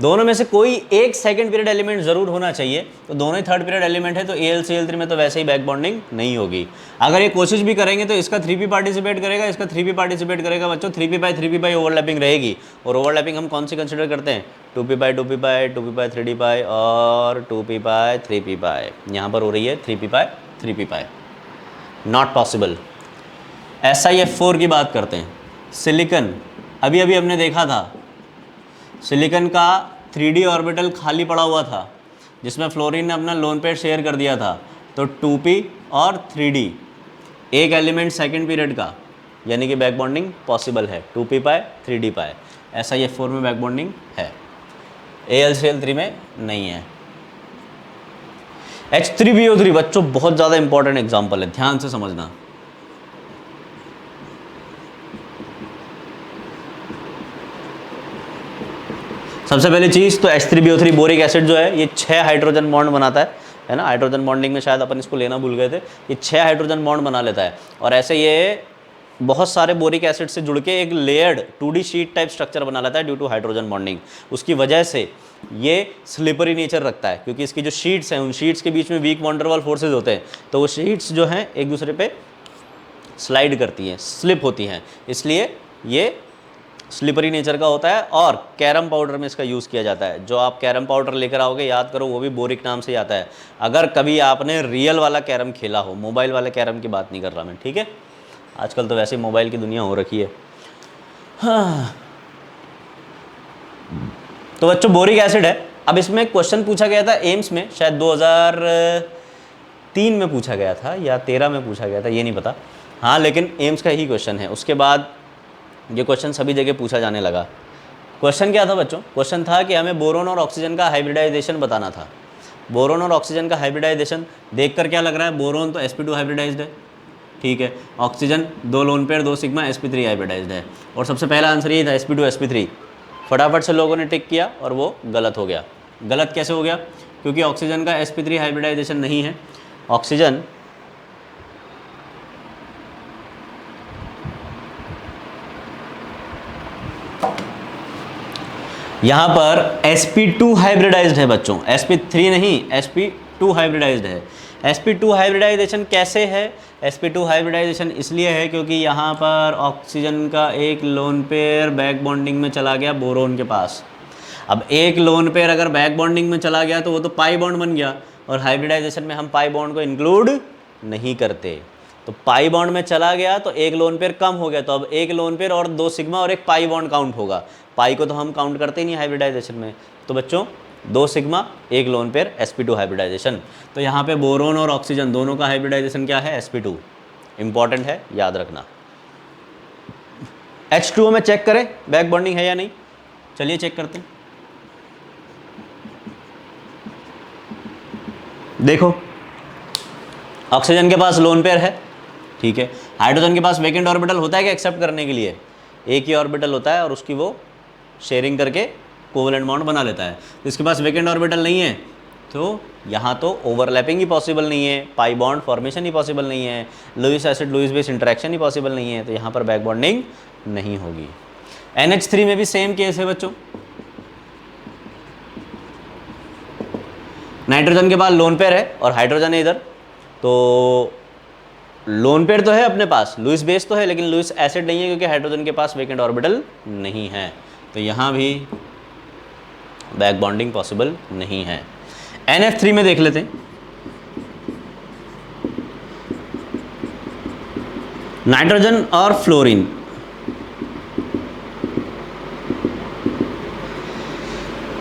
दोनों में से कोई एक सेकंड पीरियड एलिमेंट जरूर होना चाहिए, तो दोनों ही थर्ड पीरियड एलिमेंट है, तो AlCl3 में तो वैसे ही बैक बॉन्डिंग नहीं होगी। अगर ये कोशिश भी करेंगे तो इसका 3p पार्टिसिपेट करेगा, इसका 3p पार्टिसिपेट करेगा बच्चों, 3p पाई ओवरलैपिंग रहेगी। और ओवरलैपिंग हम कौन सी कंसिडर करते हैं, 2p पाई 2p पाई 2p पाई 3d पाई और 2p पाई 3p पाई। यहाँ पर हो रही है 3p pi 3p pi, not possible. SiF4 की बात करते हैं, सिलिकन, अभी अभी हमने देखा था सिलिकन का 3d ऑर्बिटल खाली पड़ा हुआ था जिसमें फ्लोरीन ने अपना लोन पेयर शेयर कर दिया था। तो 2p और 3d एक एलिमेंट सेकंड पीरियड का, यानी कि बैक बॉन्डिंग पॉसिबल है, 2p पाई 3d पाई। SiF4 में बैक बॉन्डिंग है, AlCl3 में नहीं है। H3BO3 बच्चों बहुत ज़्यादा इंपॉर्टेंट एग्जाम्पल है, ध्यान से समझना। सबसे पहली चीज़ तो H3BO3 बोरिक एसिड जो है ये 6 हाइड्रोजन बॉन्ड बनाता है ना। हाइड्रोजन बॉन्डिंग में शायद अपन इसको लेना भूल गए थे। ये 6 हाइड्रोजन बॉन्ड बना लेता है और ऐसे ये बहुत सारे बोरिक एसिड से जुड़ के एक layered 2D sheet type structure बना लेता है ड्यू टू हाइड्रोजन बॉन्डिंग। उसकी वजह से ये स्लिपरी नेचर रखता है क्योंकि इसकी जो शीट्स हैं उन शीट्स के बीच में weak van der Waals forces होते हैं, तो वो शीट्स जो हैं एक दूसरे पे स्लाइड करती हैं, स्लिप होती हैं, इसलिए ये स्लिपरी नेचर का होता है। और कैरम पाउडर में इसका यूज़ किया जाता है। जो आप कैरम पाउडर लेकर आओगे याद करो वो भी बोरिक नाम से आता है। अगर कभी आपने रियल वाला कैरम खेला हो, मोबाइल वाले कैरम की बात नहीं कर रहा मैं, ठीक है। आजकल तो वैसे मोबाइल की दुनिया हो रखी है। हाँ, तो बच्चों बोरिक एसिड है। अब इसमें क्वेश्चन पूछा गया था एम्स में, शायद 2003 में पूछा गया था या 13 में पूछा गया था, ये नहीं पता। हाँ, लेकिन एम्स का ही क्वेश्चन है। उसके बाद ये क्वेश्चन सभी जगह पूछा जाने लगा। क्वेश्चन क्या था बच्चों? क्वेश्चन था कि हमें बोरोन और ऑक्सीजन का हाइब्रिडाइजेशन बताना था। बोरोन और ऑक्सीजन का हाइब्रिडाइजेशन देखकर क्या लग रहा है? बोरोन तो sp2 हाइब्रिडाइज्ड है, ठीक है। Oxygen 2 lone pair 2 sigma sp3 hybridized है। और सबसे पहला आंसर ये था sp2 sp3। फटाफट से लोगों ने टिक किया और वो गलत हो गया। गलत कैसे हो गया? क्योंकि ऑक्सीजन का sp3 हाइब्रिडाइजेशन नहीं है। ऑक्सीजन यहाँ पर sp2 हाइब्रिडाइज्ड है बच्चों, sp3 नहीं, sp2 हाइब्रिडाइज्ड है। sp2 हाइब्रिडाइजेशन कैसे है? sp2 हाइब्रिडाइजेशन इसलिए है क्योंकि यहाँ पर ऑक्सीजन का एक लोन पेयर बैक बॉन्डिंग में चला गया बोरोन के पास। अब एक लोन पेयर अगर बैक बॉन्डिंग में चला गया तो वो तो पाई बॉन्ड बन गया, और हाइब्रिडाइजेशन में हम पाई बॉन्ड को इंक्लूड नहीं करते। तो पाई बॉन्ड में चला गया तो एक लोन पेयर कम हो गया, तो अब एक लोन पेयर और 2 सिग्मा और एक पाई बॉन्ड काउंट होगा। पाई को तो हम काउंट करते ही नहीं हाइब्रिडाइजेशन में। तो बच्चों 2 sigma 1 lone pair sp2 hybridisation. तो यहाँ पे बोरोन और ऑक्सीजन दोनों का हाइब्रिडाइजेशन क्या है? sp2। इंपॉर्टेंट है, याद रखना। H2O में चेक करें बैक बॉन्डिंग है या नहीं। चलिए चेक करते हैं। देखो ऑक्सीजन के पास लोन पेयर है, ठीक है। हाइड्रोजन के पास वेकेंट ऑर्बिटल होता है क्या एक्सेप्ट करने के लिए? एक ही ऑर्बिटल होता है और उसकी वो शेयरिंग करके कोवलेंट बॉन्ड बना लेता है। इसके पास वेकेंट ऑर्बिटल नहीं है तो यहाँ तो ओवरलैपिंग ही पॉसिबल नहीं है, पाई बॉन्ड फॉर्मेशन ही पॉसिबल नहीं है, Lewis acid Lewis base interaction ही पॉसिबल नहीं है, तो यहाँ पर बैक बॉन्डिंग नहीं होगी। NH3 में भी सेम केस है बच्चों। नाइट्रोजन के पास लोन पेयर है और हाइड्रोजन है इधर, तो लोन पेयर तो है अपने पास, लुईस बेस तो है, लेकिन लुईस एसिड नहीं है क्योंकि हाइड्रोजन के पास वेकेंट ऑर्बिटल नहीं है। तो यहाँ भी बैक बॉन्डिंग पॉसिबल नहीं है। NF3 में देख लेते हैं। नाइट्रोजन और फ्लोरीन,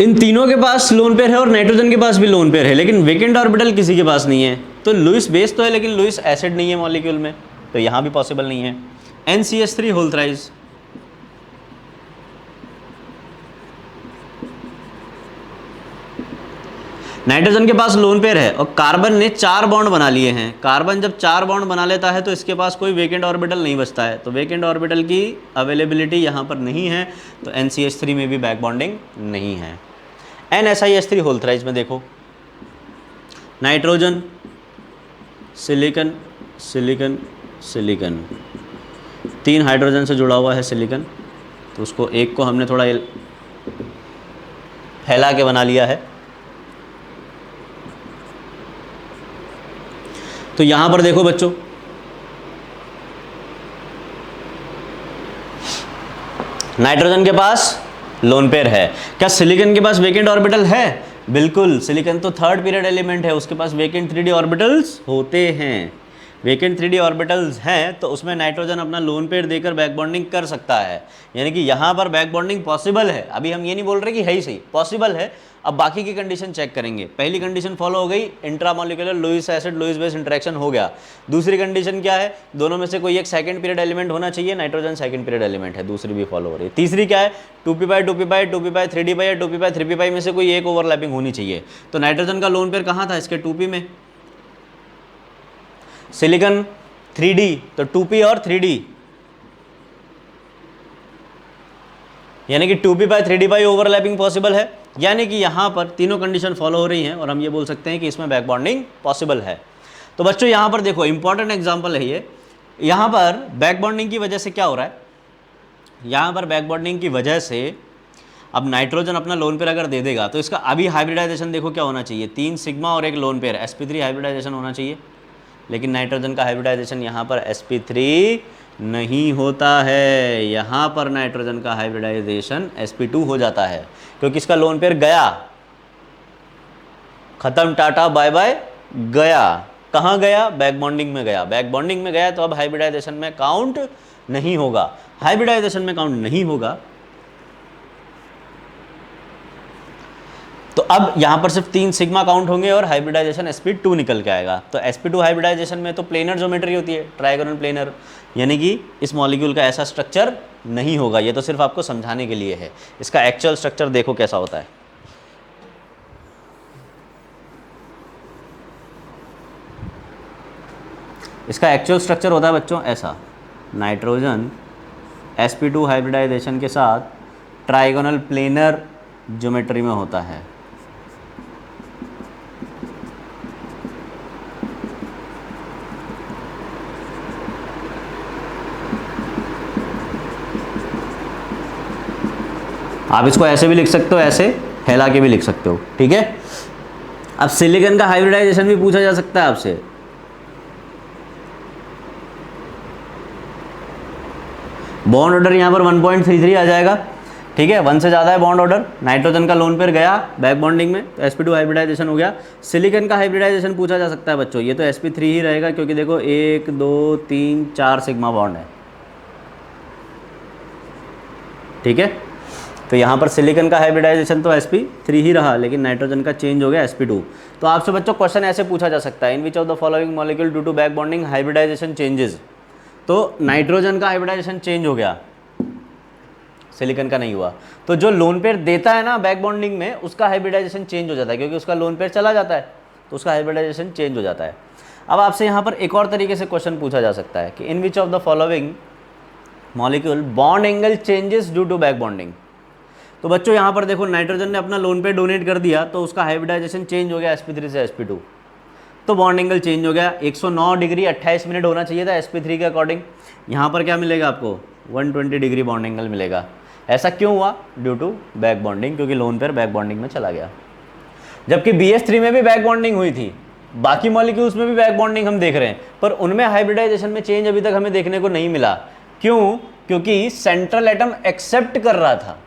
इन तीनों के पास लोन पेयर है और नाइट्रोजन के पास भी लोन पेयर है, लेकिन वेकेंट ऑर्बिटल किसी के पास नहीं है। तो लुईस बेस तो है लेकिन लुईस एसिड नहीं है मॉलिक्यूल में, तो यहाँ भी पॉसिबल नहीं है। NCH3 होल थ्राइस, नाइट्रोजन के पास लोन पेयर है और कार्बन ने 4 बॉन्ड बना लिए हैं। कार्बन जब 4 बॉन्ड बना लेता है तो इसके पास कोई वेकेंट ऑर्बिटल नहीं बचता है, तो वेकेंट ऑर्बिटल की अवेलेबिलिटी यहाँ पर नहीं है, तो NCH3 में भी बैक बॉन्डिंग नहीं है। NSiH3 होल थ्राइस में देखो, nitrogen silicon silicon silicon, 3 hydrogen से जुड़ा हुआ है सिलिकन, तो उसको एक को हमने थोड़ा फैला के बना लिया है। तो यहां पर देखो बच्चों, नाइट्रोजन के पास लोन पेयर है। क्या सिलिकन के पास वेकेंट ऑर्बिटल है? बिल्कुल, सिलिकन तो 3rd पीरियड एलिमेंट है, उसके पास वेकेंट 3D ऑर्बिटल्स होते हैं। वेकेंट 3D ऑर्बिटल्स हैं तो उसमें नाइट्रोजन अपना लोन पेयर देकर बैक बॉन्डिंग कर सकता है, यानी कि यहाँ पर बैक बॉन्डिंग पॉसिबल है। अभी हम ये नहीं बोल रहे कि है ही सही, पॉसिबल है। अब बाकी की कंडीशन चेक करेंगे। पहली कंडीशन फॉलो हो गई, intramolecular Lewis acid Lewis base interaction हो गया। दूसरी कंडीशन क्या है? दोनों में से कोई एक 2nd पीरियड एलिमेंट होना चाहिए, नाइट्रोजन 2nd पीरियड एलिमेंट है, दूसरी भी फॉलो हो रही है। तीसरी क्या है? 2p 2p 2p 3d या 2p 3p में से कोई एक ओवरलैपिंग होनी चाहिए। तो नाइट्रोजन का लोन पेयर कहाँ था? इसके 2p में। सिलिकन 3D, तो 2p और 3D, यानी कि 2p by 3d by overlapping possible है, यानी कि यहाँ पर तीनों कंडीशन फॉलो हो रही हैं और हम ये बोल सकते हैं कि इसमें बैक बॉन्डिंग पॉसिबल है। तो बच्चों यहाँ पर देखो इंपॉर्टेंट एग्जांपल है ये। यहाँ पर बैक बॉन्डिंग की वजह से क्या हो रहा है, यहाँ पर बैक बॉन्डिंग की वजह से अब नाइट्रोजन अपना लोन पेयर अगर दे देगा तो इसका अभी हाइब्रिडाइजेशन देखो क्या होना चाहिए, 3 सिग्मा और एक लोन पेयर sp3 हाइब्रिडाइजेशन होना चाहिए, लेकिन नाइट्रोजन का हाइब्रिडाइजेशन यहाँ पर sp3 नहीं होता है, यहाँ पर नाइट्रोजन का हाइब्रिडाइजेशन sp2 हो जाता है, क्योंकि इसका लोन पेयर गया, खत्म, टाटा बाय बाय, गया। कहाँ गया? बैक बॉन्डिंग में गया। बैक बॉन्डिंग में गया तो अब हाइब्रिडाइजेशन में काउंट नहीं होगा। हाइब्रिडाइजेशन में काउंट नहीं होगा तो अब यहाँ पर सिर्फ 3 सिग्मा काउंट होंगे और हाइब्रिडाइजेशन sp2 निकल के आएगा। तो sp2 हाइब्रिडाइजेशन में तो प्लेनर ज्योमेट्री होती है, ट्राइगोनल प्लेनर, यानी कि इस मॉलिक्यूल का ऐसा स्ट्रक्चर नहीं होगा। ये तो सिर्फ आपको समझाने के लिए है, इसका एक्चुअल स्ट्रक्चर देखो कैसा होता है। इसका एक्चुअल स्ट्रक्चर होता है बच्चों ऐसा, नाइट्रोजन sp2 हाइब्रिडाइजेशन के साथ ट्राइगोनल प्लेनर ज्योमेट्री में होता है। आप इसको ऐसे भी लिख सकते हो, ऐसे फैला के भी लिख सकते हो, ठीक है। अब सिलिकॉन का हाइब्रिडाइजेशन भी पूछा जा सकता है आपसे। बॉन्ड ऑर्डर यहाँ पर 1.33 आ जाएगा, ठीक है, 1 से ज़्यादा है बॉन्ड ऑर्डर। नाइट्रोजन का लोन पेयर गया बैक बॉन्डिंग में तो sp2 हाइब्रिडाइजेशन हो गया। सिलिकॉन का हाइब्रिडाइजेशन पूछा जा सकता है बच्चों, ये तो sp3 ही रहेगा, क्योंकि देखो 1 2 3 4 सिग्मा बॉन्ड है, ठीक है। तो यहाँ पर सिलिकॉन का हाइब्रिडाइजेशन तो sp3 ही रहा, लेकिन नाइट्रोजन का चेंज हो गया sp2। तो आपसे बच्चों क्वेश्चन ऐसे पूछा जा सकता है, in which of the following molecule due to back bonding hybridization changes. तो नाइट्रोजन का हाइब्रिडाइजेशन चेंज हो गया, सिलिकॉन का नहीं हुआ। तो जो लोन पेयर देता है ना बैक बॉन्डिंग में, उसका हाइब्रिडाइजेशन चेंज हो जाता है, क्योंकि उसका लोन पेयर चला जाता है तो उसका हाइब्रिडाइजेशन चेंज हो जाता है। अब आपसे यहाँ पर एक और तरीके से क्वेश्चन पूछा जा सकता है कि in which of the following molecule bond angle changes due to back bonding. तो बच्चों यहाँ पर देखो नाइट्रोजन ने अपना लोन पेयर डोनेट कर दिया तो उसका हाइब्रिडाइजेशन चेंज हो गया sp3 से sp2, तो बॉन्ड एंगल चेंज हो गया। 109 डिग्री 28 मिनट होना चाहिए था sp3 के अकॉर्डिंग, यहाँ पर क्या मिलेगा आपको 120 डिग्री बॉन्ड एंगल मिलेगा। ऐसा क्यों हुआ? ड्यू टू बैक बॉन्डिंग, क्योंकि लोन पेयर बैक बॉन्डिंग में चला गया। जबकि BF3 में भी बैक बॉन्डिंग हुई थी, बाकी मॉलिक्यूल्स में भी बैक बॉन्डिंग हम देख रहे हैं, पर उनमें हाइब्रिडाइजेशन में चेंज अभी तक हमें देखने को नहीं मिला। क्यों? क्योंकि सेंट्रल एटम एक्सेप्ट कर रहा था।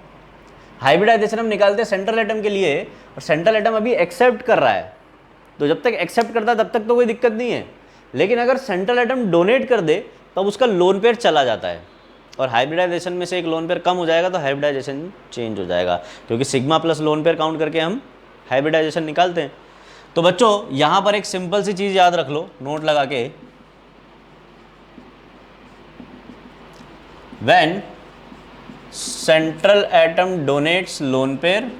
हाइब्रिडाइजेशन हम निकालते हैं सेंट्रल एटम के लिए और सेंट्रल एटम अभी एक्सेप्ट कर रहा है, तो जब तक एक्सेप्ट करता है तब तक तो कोई दिक्कत नहीं है। लेकिन अगर सेंट्रल एटम डोनेट कर दे तब उसका लोन पेयर चला जाता है और हाइब्रिडाइजेशन में से एक लोन पेयर कम हो जाएगा तो हाइब्रिडाइजेशन चेंज हो जाएगा, क्योंकि sigma plus lone pair count करके हम हाइब्रिडाइजेशन निकालते हैं। तो बच्चों यहाँ पर एक सिंपल सी चीज़ याद रख लो नोट लगा के, when central atom donates lone pair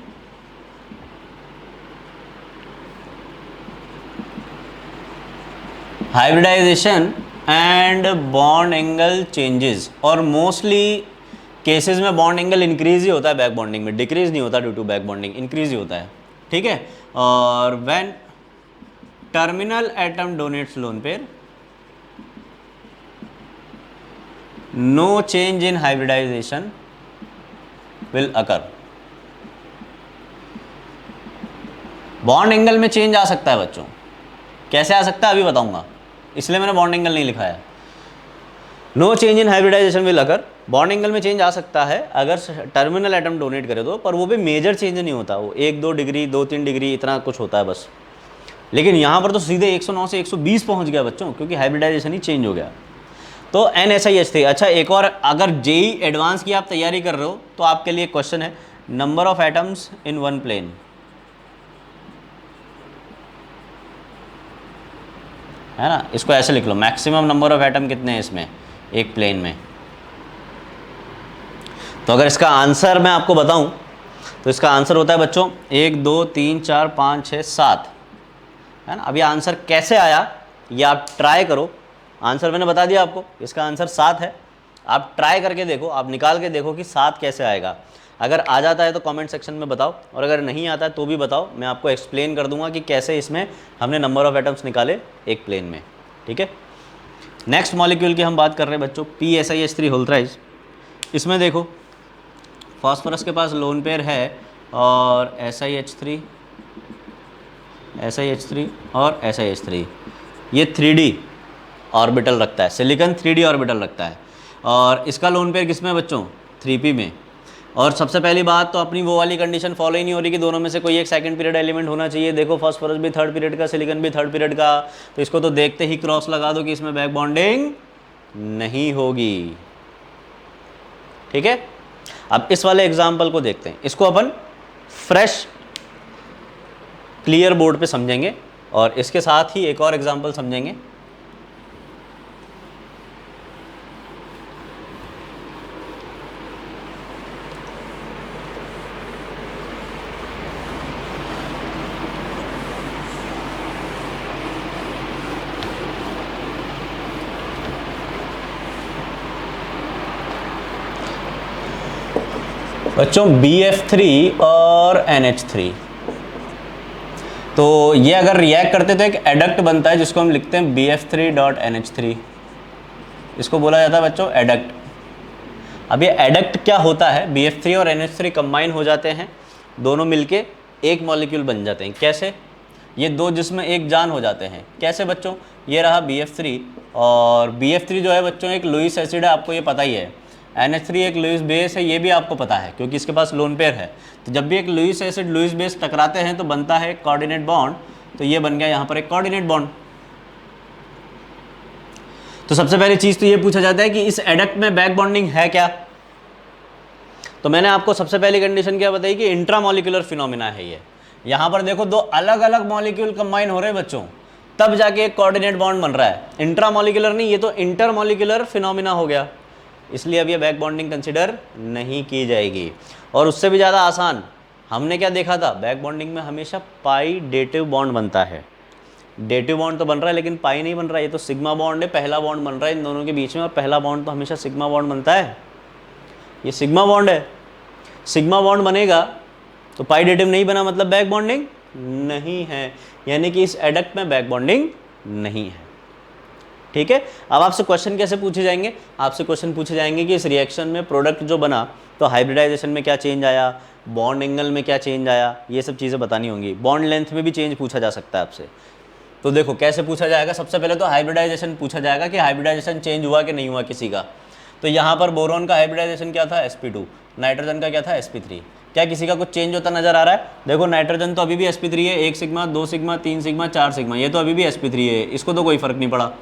hybridization and bond angle changes, और मोस्टली केसेस में बॉन्ड एंगल इंक्रीज ही होता है बैक बॉन्डिंग में, डिक्रीज नहीं होता due to back bonding, increase ही होता है, ठीक है। और when terminal atom donates lone pair no change in hybridization will occur. Bond angle में चेंज आ सकता है बच्चों, कैसे आ सकता है अभी बताऊंगा, इसलिए मैंने बॉन्ड एंगल नहीं लिखा है। No change in hybridization will occur, bond angle में चेंज आ सकता है अगर टर्मिनल एटम डोनेट करे तो, पर वो भी मेजर चेंज नहीं होता, वो 1-2 डिग्री 2-3 डिग्री इतना कुछ होता है बस। लेकिन यहाँ पर तो सीधे 109 से 120 पहुँच गया बच्चों, क्योंकि हाइब्रिडाइजेशन ही चेंज हो गया। तो NSIH थे। अच्छा एक और, अगर JEE एडवांस की आप तैयारी कर रहे हो तो आपके लिए क्वेश्चन है, number of atoms in one plane, है ना, इसको ऐसे लिख लो, मैक्सिमम नंबर ऑफ एटम कितने हैं इसमें एक प्लेन में। तो अगर इसका आंसर मैं आपको बताऊं तो इसका आंसर होता है बच्चों 1 2 3 4 5 6 7, है ना। अभी आंसर कैसे आया ये आप ट्राई करो, आंसर मैंने बता दिया आपको, इसका आंसर 7 है। आप ट्राई करके देखो, आप निकाल के देखो कि 7 कैसे आएगा। अगर आ जाता है तो कमेंट सेक्शन में बताओ, और अगर नहीं आता है तो भी बताओ, मैं आपको एक्सप्लेन कर दूंगा कि कैसे इसमें हमने नंबर ऑफ एटम्स निकाले एक प्लेन में। ठीक है, नेक्स्ट मॉलिक्यूल की हम बात कर रहे हैं बच्चों, PSiH3 होल थ्राइस। इसमें देखो फॉस्फोरस के पास लोन पेयर है और SiH3 और SiH3, ये 3D ऑर्बिटल रखता है, सिलिकॉन 3D ऑर्बिटल रखता है, और इसका लोन पेयर किसमें है बच्चों, 3p में। और सबसे पहली बात तो अपनी वो वाली कंडीशन फॉलो ही नहीं हो रही कि दोनों में से कोई एक सेकंड पीरियड एलिमेंट होना चाहिए। देखो फॉस्फोरस भी थर्ड पीरियड का, सिलिकॉन भी थर्ड पीरियड का, तो इसको तो देखते ही क्रॉस लगा दो कि इसमें बैक बॉन्डिंग नहीं होगी। ठीक है, अब इस वाले एग्जाम्पल को देखते हैं, इसको अपन फ्रेश क्लियर बोर्ड पे समझेंगे, और इसके साथ ही एक और एग्जाम्पल समझेंगे। बच्चों BF3 और NH3, तो ये अगर रिएक्ट करते तो एक एडक्ट बनता है जिसको हम लिखते हैं BF3.NH3, इसको बोला जाता है बच्चों एडक्ट। अब ये एडक्ट क्या होता है, BF3 और NH3 कंबाइन हो जाते हैं, दोनों मिलके एक मॉलिक्यूल बन जाते हैं। कैसे, ये दो जिसमें एक जान हो जाते हैं। कैसे बच्चों, ये रहा BF3, और BF3 जो है बच्चों एक लुईस एसिड है, आपको ये पता ही है। NH3 एक लुईस बेस है, ये भी आपको पता है क्योंकि इसके पास लोन पेयर है। तो जब भी एक लुईस एसिड लुईस बेस टकराते हैं तो बनता है कोऑर्डिनेट बॉन्ड, तो ये बन गया यहाँ पर एक कोऑर्डिनेट बॉन्ड। तो सबसे पहली चीज़ तो ये पूछा जाता है कि इस एडक्ट में बैक बॉन्डिंग है क्या। तो मैंने आपको सबसे पहली कंडीशन क्या बताई कि इंट्रामॉलिक्यूलर फिनोमिना है ये। यहाँ पर देखो दो अलग अलग मॉलिक्यूल कंबाइन हो रहे हैं बच्चों, तब जाके एक कोऑर्डिनेट बॉन्ड बन रहा है। इंट्रामॉलिक्यूलर नहीं, ये तो इंटरमॉलिक्यूलर फिनोमिना हो गया, इसलिए अब ये बैक बॉन्डिंग कंसिडर नहीं की जाएगी। और उससे भी ज़्यादा आसान, हमने क्या देखा था, बैक बॉन्डिंग में हमेशा पाई डेटिव बॉन्ड बनता है। डेटिव बॉन्ड तो बन रहा है लेकिन पाई नहीं बन रहा है, ये तो सिग्मा बॉन्ड है, पहला बॉन्ड बन रहा है इन दोनों के बीच में, और पहला बॉन्ड तो हमेशा सिग्मा बॉन्ड बनता है। ये सिग्मा बॉन्ड है, सिग्मा बॉन्ड बनेगा तो पाई डेटिव नहीं बना, मतलब बैक बॉन्डिंग नहीं है, यानी कि इस एडक्ट में बैक बॉन्डिंग नहीं है। ठीक है, अब आपसे क्वेश्चन कैसे पूछे जाएंगे, आपसे क्वेश्चन पूछे जाएंगे कि इस रिएक्शन में प्रोडक्ट जो बना तो हाइब्रिडाइजेशन में क्या चेंज आया, बॉन्ड एंगल में क्या चेंज आया, ये सब चीज़ें बतानी होंगी। बॉन्ड लेंथ में भी चेंज पूछा जा सकता है आपसे। तो देखो कैसे पूछा जाएगा, सबसे पहले तो हाइब्रिडाइजेशन पूछा जाएगा कि हाइब्रिडाइजेशन चेंज हुआ कि नहीं हुआ किसी का। तो यहाँ पर बोरॉन का हाइब्रिडाइजेशन क्या था, sp2, नाइट्रोजन का क्या था, sp3। क्या किसी का कुछ चेंज होता नजर आ रहा है? देखो नाइट्रोजन तो अभी भी sp3 है, 1 सिग्मा 2 सिग्मा 3 सिग्मा 4 सिग्मा, ये तो अभी भी sp3 है, इसको तो कोई फर्क नहीं पड़ा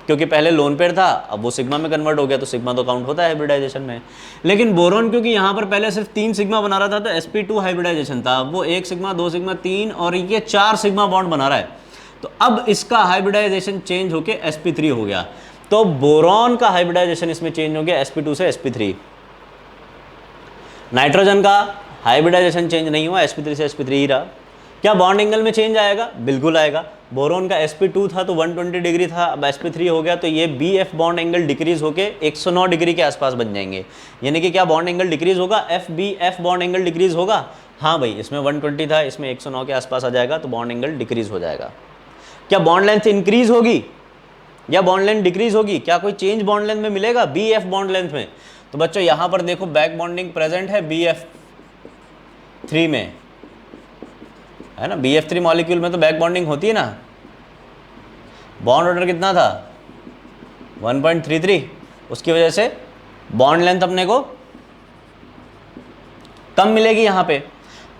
क्योंकि पहले लोन पेयर था, अब वो सिग्मा में कन्वर्ट हो गया, तो सिग्मा तो काउंट होता है हाइब्रिडाइजेशन में। लेकिन बोरॉन क्योंकि यहाँ पर पहले सिर्फ 3 सिग्मा बना रहा था तो sp2 हाइब्रिडाइजेशन था, अब वो 1 सिग्मा 2 सिग्मा 3 और ये 4 सिग्मा बॉन्ड बना रहा है, तो अब इसका हाइब्रिडाइजेशन चेंज होके sp3 हो गया। तो बोरॉन का हाइब्रिडाइजेशन इसमें चेंज हो गया sp2 से sp3। नाइट्रोजन का हाइब्रिडाइजेशन चेंज नहीं हुआ, sp3 से sp3 ही रहा। क्या बॉन्ड एंगल में चेंज आएगा? बिल्कुल आएगा। बोरोन का sp2 था तो 120 डिग्री था, अब sp3 हो गया तो ये bf बॉन्ड एंगल डिक्रीज होके 109 डिग्री के आसपास बन जाएंगे। यानी कि क्या बॉन्ड एंगल डिक्रीज होगा, fbf बॉन्ड एंगल डिक्रीज होगा। हाँ भाई, इसमें 120 था, इसमें 109 के आसपास आ जाएगा तो बॉन्ड एंगल डिक्रीज हो जाएगा। क्या बॉन्ड लेंथ इंक्रीज होगी या बॉन्ड लेंथ डिक्रीज होगी? क्या कोई चेंज बॉन्ड लेंथ में मिलेगा bf बॉन्ड लेंथ में? तो बच्चों यहाँ पर देखो बैक बॉन्डिंग प्रेजेंट है bf3 में, है ना। BF3 मॉलिक्यूल में तो बैक बॉन्डिंग होती है ना। बॉन्ड ऑर्डर कितना था? 1.33, उसकी वजह से बॉन्ड लेंथ अपने को कम मिलेगी यहाँ पे।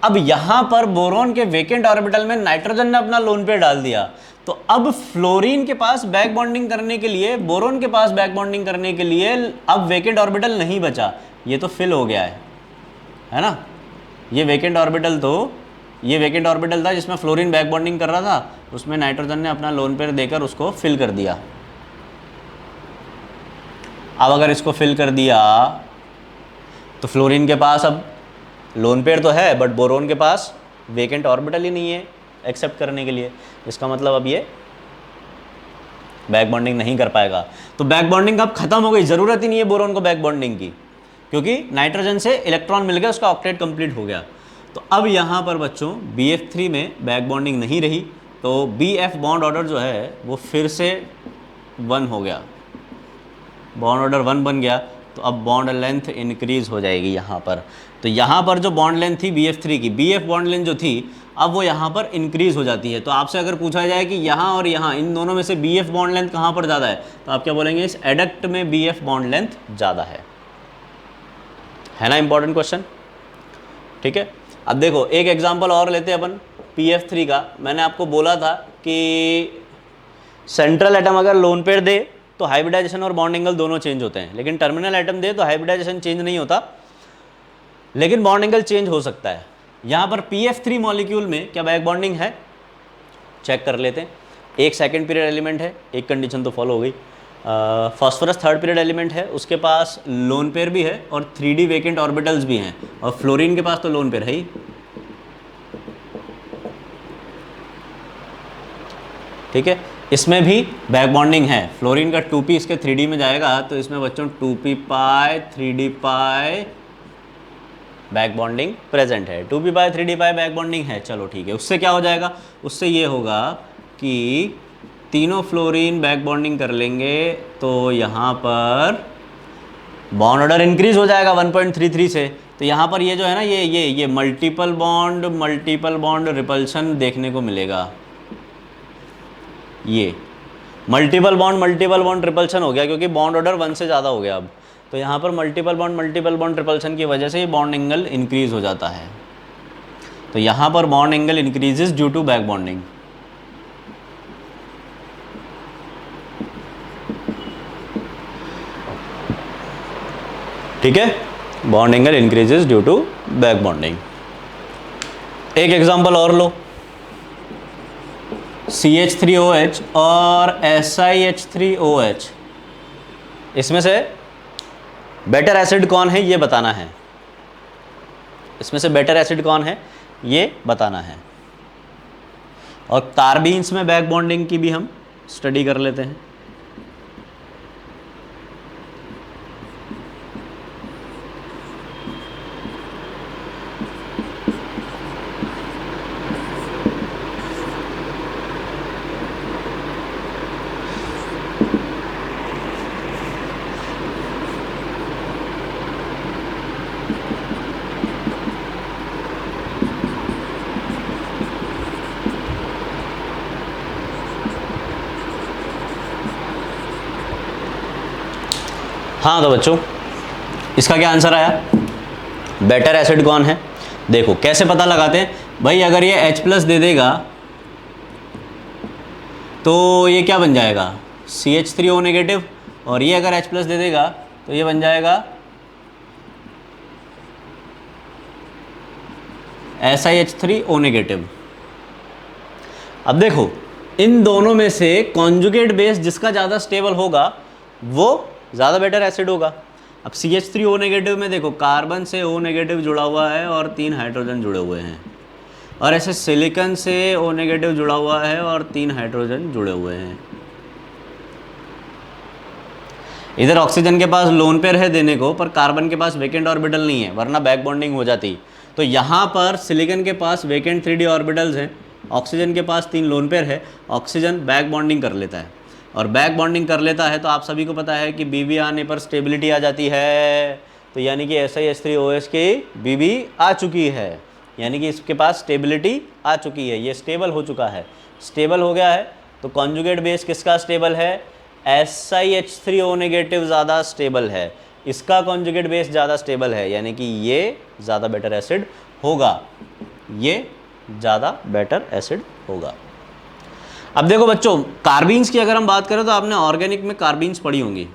अब यहाँ पर बोरोन के वेकेंट ऑर्बिटल में नाइट्रोजन ने अपना लोन पेयर डाल दिया, तो अब फ्लोरीन के पास बैक बॉन्डिंग करने के लिए, बोरोन के पास बैक बॉन्डिंग करने के लिए अब वेकेंट ऑर्बिटल नहीं बचा, ये तो फिल हो गया है ना। ये वेकेंट ऑर्बिटल था जिसमें फ्लोरीन बैक बॉन्डिंग कर रहा था, उसमें नाइट्रोजन ने अपना लोन पेयर देकर उसको फिल कर दिया। अब अगर इसको फिल कर दिया तो फ्लोरीन के पास अब लोन पेयर तो है बट बोरोन के पास वेकेंट ऑर्बिटल ही नहीं है एक्सेप्ट करने के लिए। इसका मतलब अब ये बैक बॉन्डिंग नहीं कर पाएगा। तो बैक बॉन्डिंग अब खत्म हो गई, ज़रूरत ही नहीं है बोरोन को बैक बॉन्डिंग की, क्योंकि नाइट्रोजन से इलेक्ट्रॉन मिल गया, उसका ऑक्टेट कंप्लीट हो गया। तो अब यहाँ पर बच्चों BF3 में बैक बॉन्डिंग नहीं रही, तो BF बॉन्ड ऑर्डर जो है वो फिर से 1 हो गया, बॉन्ड ऑर्डर 1 बन गया। तो अब बॉन्ड लेंथ इंक्रीज हो जाएगी यहाँ पर। तो यहाँ पर जो बॉन्ड लेंथ थी BF3 की, BF बॉन्ड लेंथ जो थी अब वो यहाँ पर इंक्रीज हो जाती है। तो आपसे अगर पूछा जाए कि यहाँ और यहाँ इन दोनों में से BF बॉन्ड लेंथ कहाँ पर ज़्यादा है, तो आप क्या बोलेंगे, इस एडक्ट में BF बॉन्ड लेंथ ज़्यादा है ना। इंपॉर्टेंट क्वेश्चन, ठीक है। अब देखो एक एग्जांपल और लेते हैं अपन PF3 का। मैंने आपको बोला था कि सेंट्रल एटम अगर लोन पेयर दे तो हाइब्रिडाइजेशन और बॉन्ड एंगल दोनों चेंज होते हैं, लेकिन टर्मिनल एटम दे तो हाइब्रिडाइजेशन चेंज नहीं होता, लेकिन बॉन्ड एंगल चेंज हो सकता है। यहाँ पर PF3 मॉलिक्यूल में क्या बैक बॉन्डिंग है, चेक कर लेते हैं। एक सेकंड पीरियड एलिमेंट है, एक कंडीशन तो फॉलो हो गई। फास्फोरस थर्ड पीरियड एलिमेंट है, उसके पास लोन पेयर भी है और 3D वेकेंट ऑर्बिटल्स भी हैं, और फ्लोरीन के पास तो लोन पेयर है ही, ठीक है। इसमें भी बैक बॉन्डिंग है, फ्लोरीन का 2p इसके 3D में जाएगा, तो इसमें बच्चों 2p पाई 3d पाई बैक बॉन्डिंग प्रेजेंट है, 2p पाई 3d पाई बैक बॉन्डिंग है। चलो ठीक है, उससे क्या हो जाएगा, उससे ये होगा कि तीनों फ्लोरीन बैक बॉन्डिंग कर लेंगे, तो यहाँ पर बॉन्ड ऑर्डर इंक्रीज हो जाएगा 1.33 से। तो यहाँ पर ये जो है ना, ये मल्टीपल बॉन्ड रिपल्शन देखने को मिलेगा। ये मल्टीपल बॉन्ड रिपल्शन हो गया, क्योंकि बॉन्ड ऑर्डर 1 से ज़्यादा हो गया अब। तो यहाँ पर मल्टीपल बॉन्ड रिपल्शन की वजह से ये बॉन्ड एंगल इंक्रीज हो जाता है। तो यहाँ पर bond angle increases due to back bonding. ठीक है, bond angle increases due to back bonding. एक एग्जांपल और लो, CH3OH और SiH3OH, इसमें से बेटर एसिड कौन है ये बताना है, इसमें से बेटर एसिड कौन है ये बताना है। और कार्बीन्स में बैक बॉन्डिंग की भी हम स्टडी कर लेते हैं। हाँ तो बच्चों इसका क्या आंसर आया, बेटर एसिड कौन है। देखो कैसे पता लगाते हैं भाई, अगर ये H+ दे देगा तो ये क्या बन जाएगा, CH3O नेगेटिव, और ये अगर H+ दे देगा तो ये बन जाएगा SiH3O नेगेटिव। अब देखो इन दोनों में से कॉन्जुगेट बेस जिसका ज़्यादा स्टेबल होगा वो ज़्यादा बेटर एसिड होगा। अब CH3O नेगेटिव में देखो कार्बन से O नेगेटिव जुड़ा हुआ है और 3 हाइड्रोजन जुड़े हुए हैं, और ऐसे सिलिकॉन से O नेगेटिव जुड़ा हुआ है और 3 हाइड्रोजन जुड़े हुए हैं। इधर ऑक्सीजन के पास लोन पेयर है देने को, पर कार्बन के पास वेकेंट ऑर्बिटल नहीं है, वरना बैक बॉन्डिंग हो जाती। तो यहाँ पर सिलिकॉन के पास वेकेंट 3D ऑर्बिटल्स हैं, ऑक्सीजन के पास 3 लोन पेयर है, ऑक्सीजन बैक बॉन्डिंग कर लेता है, और बैक बॉन्डिंग कर लेता है तो आप सभी को पता है कि BB आने पर स्टेबिलिटी आ जाती है। तो यानी कि SiH3OH की BB आ चुकी है, यानी कि इसके पास स्टेबिलिटी आ चुकी है, ये स्टेबल हो चुका है। स्टेबल हो गया है तो कॉन्जुगेट बेस किसका स्टेबल है, SiH3O नेगेटिव ज़्यादा स्टेबल है, इसका कॉन्जुगेट बेस ज़्यादा स्टेबल है, यानी कि ये ज़्यादा बेटर एसिड होगा, ये ज़्यादा बेटर एसिड होगा। अब देखो बच्चों कार्बीन्स की अगर हम बात करें तो आपने ऑर्गेनिक में कार्बीन्स पढ़ी होंगी।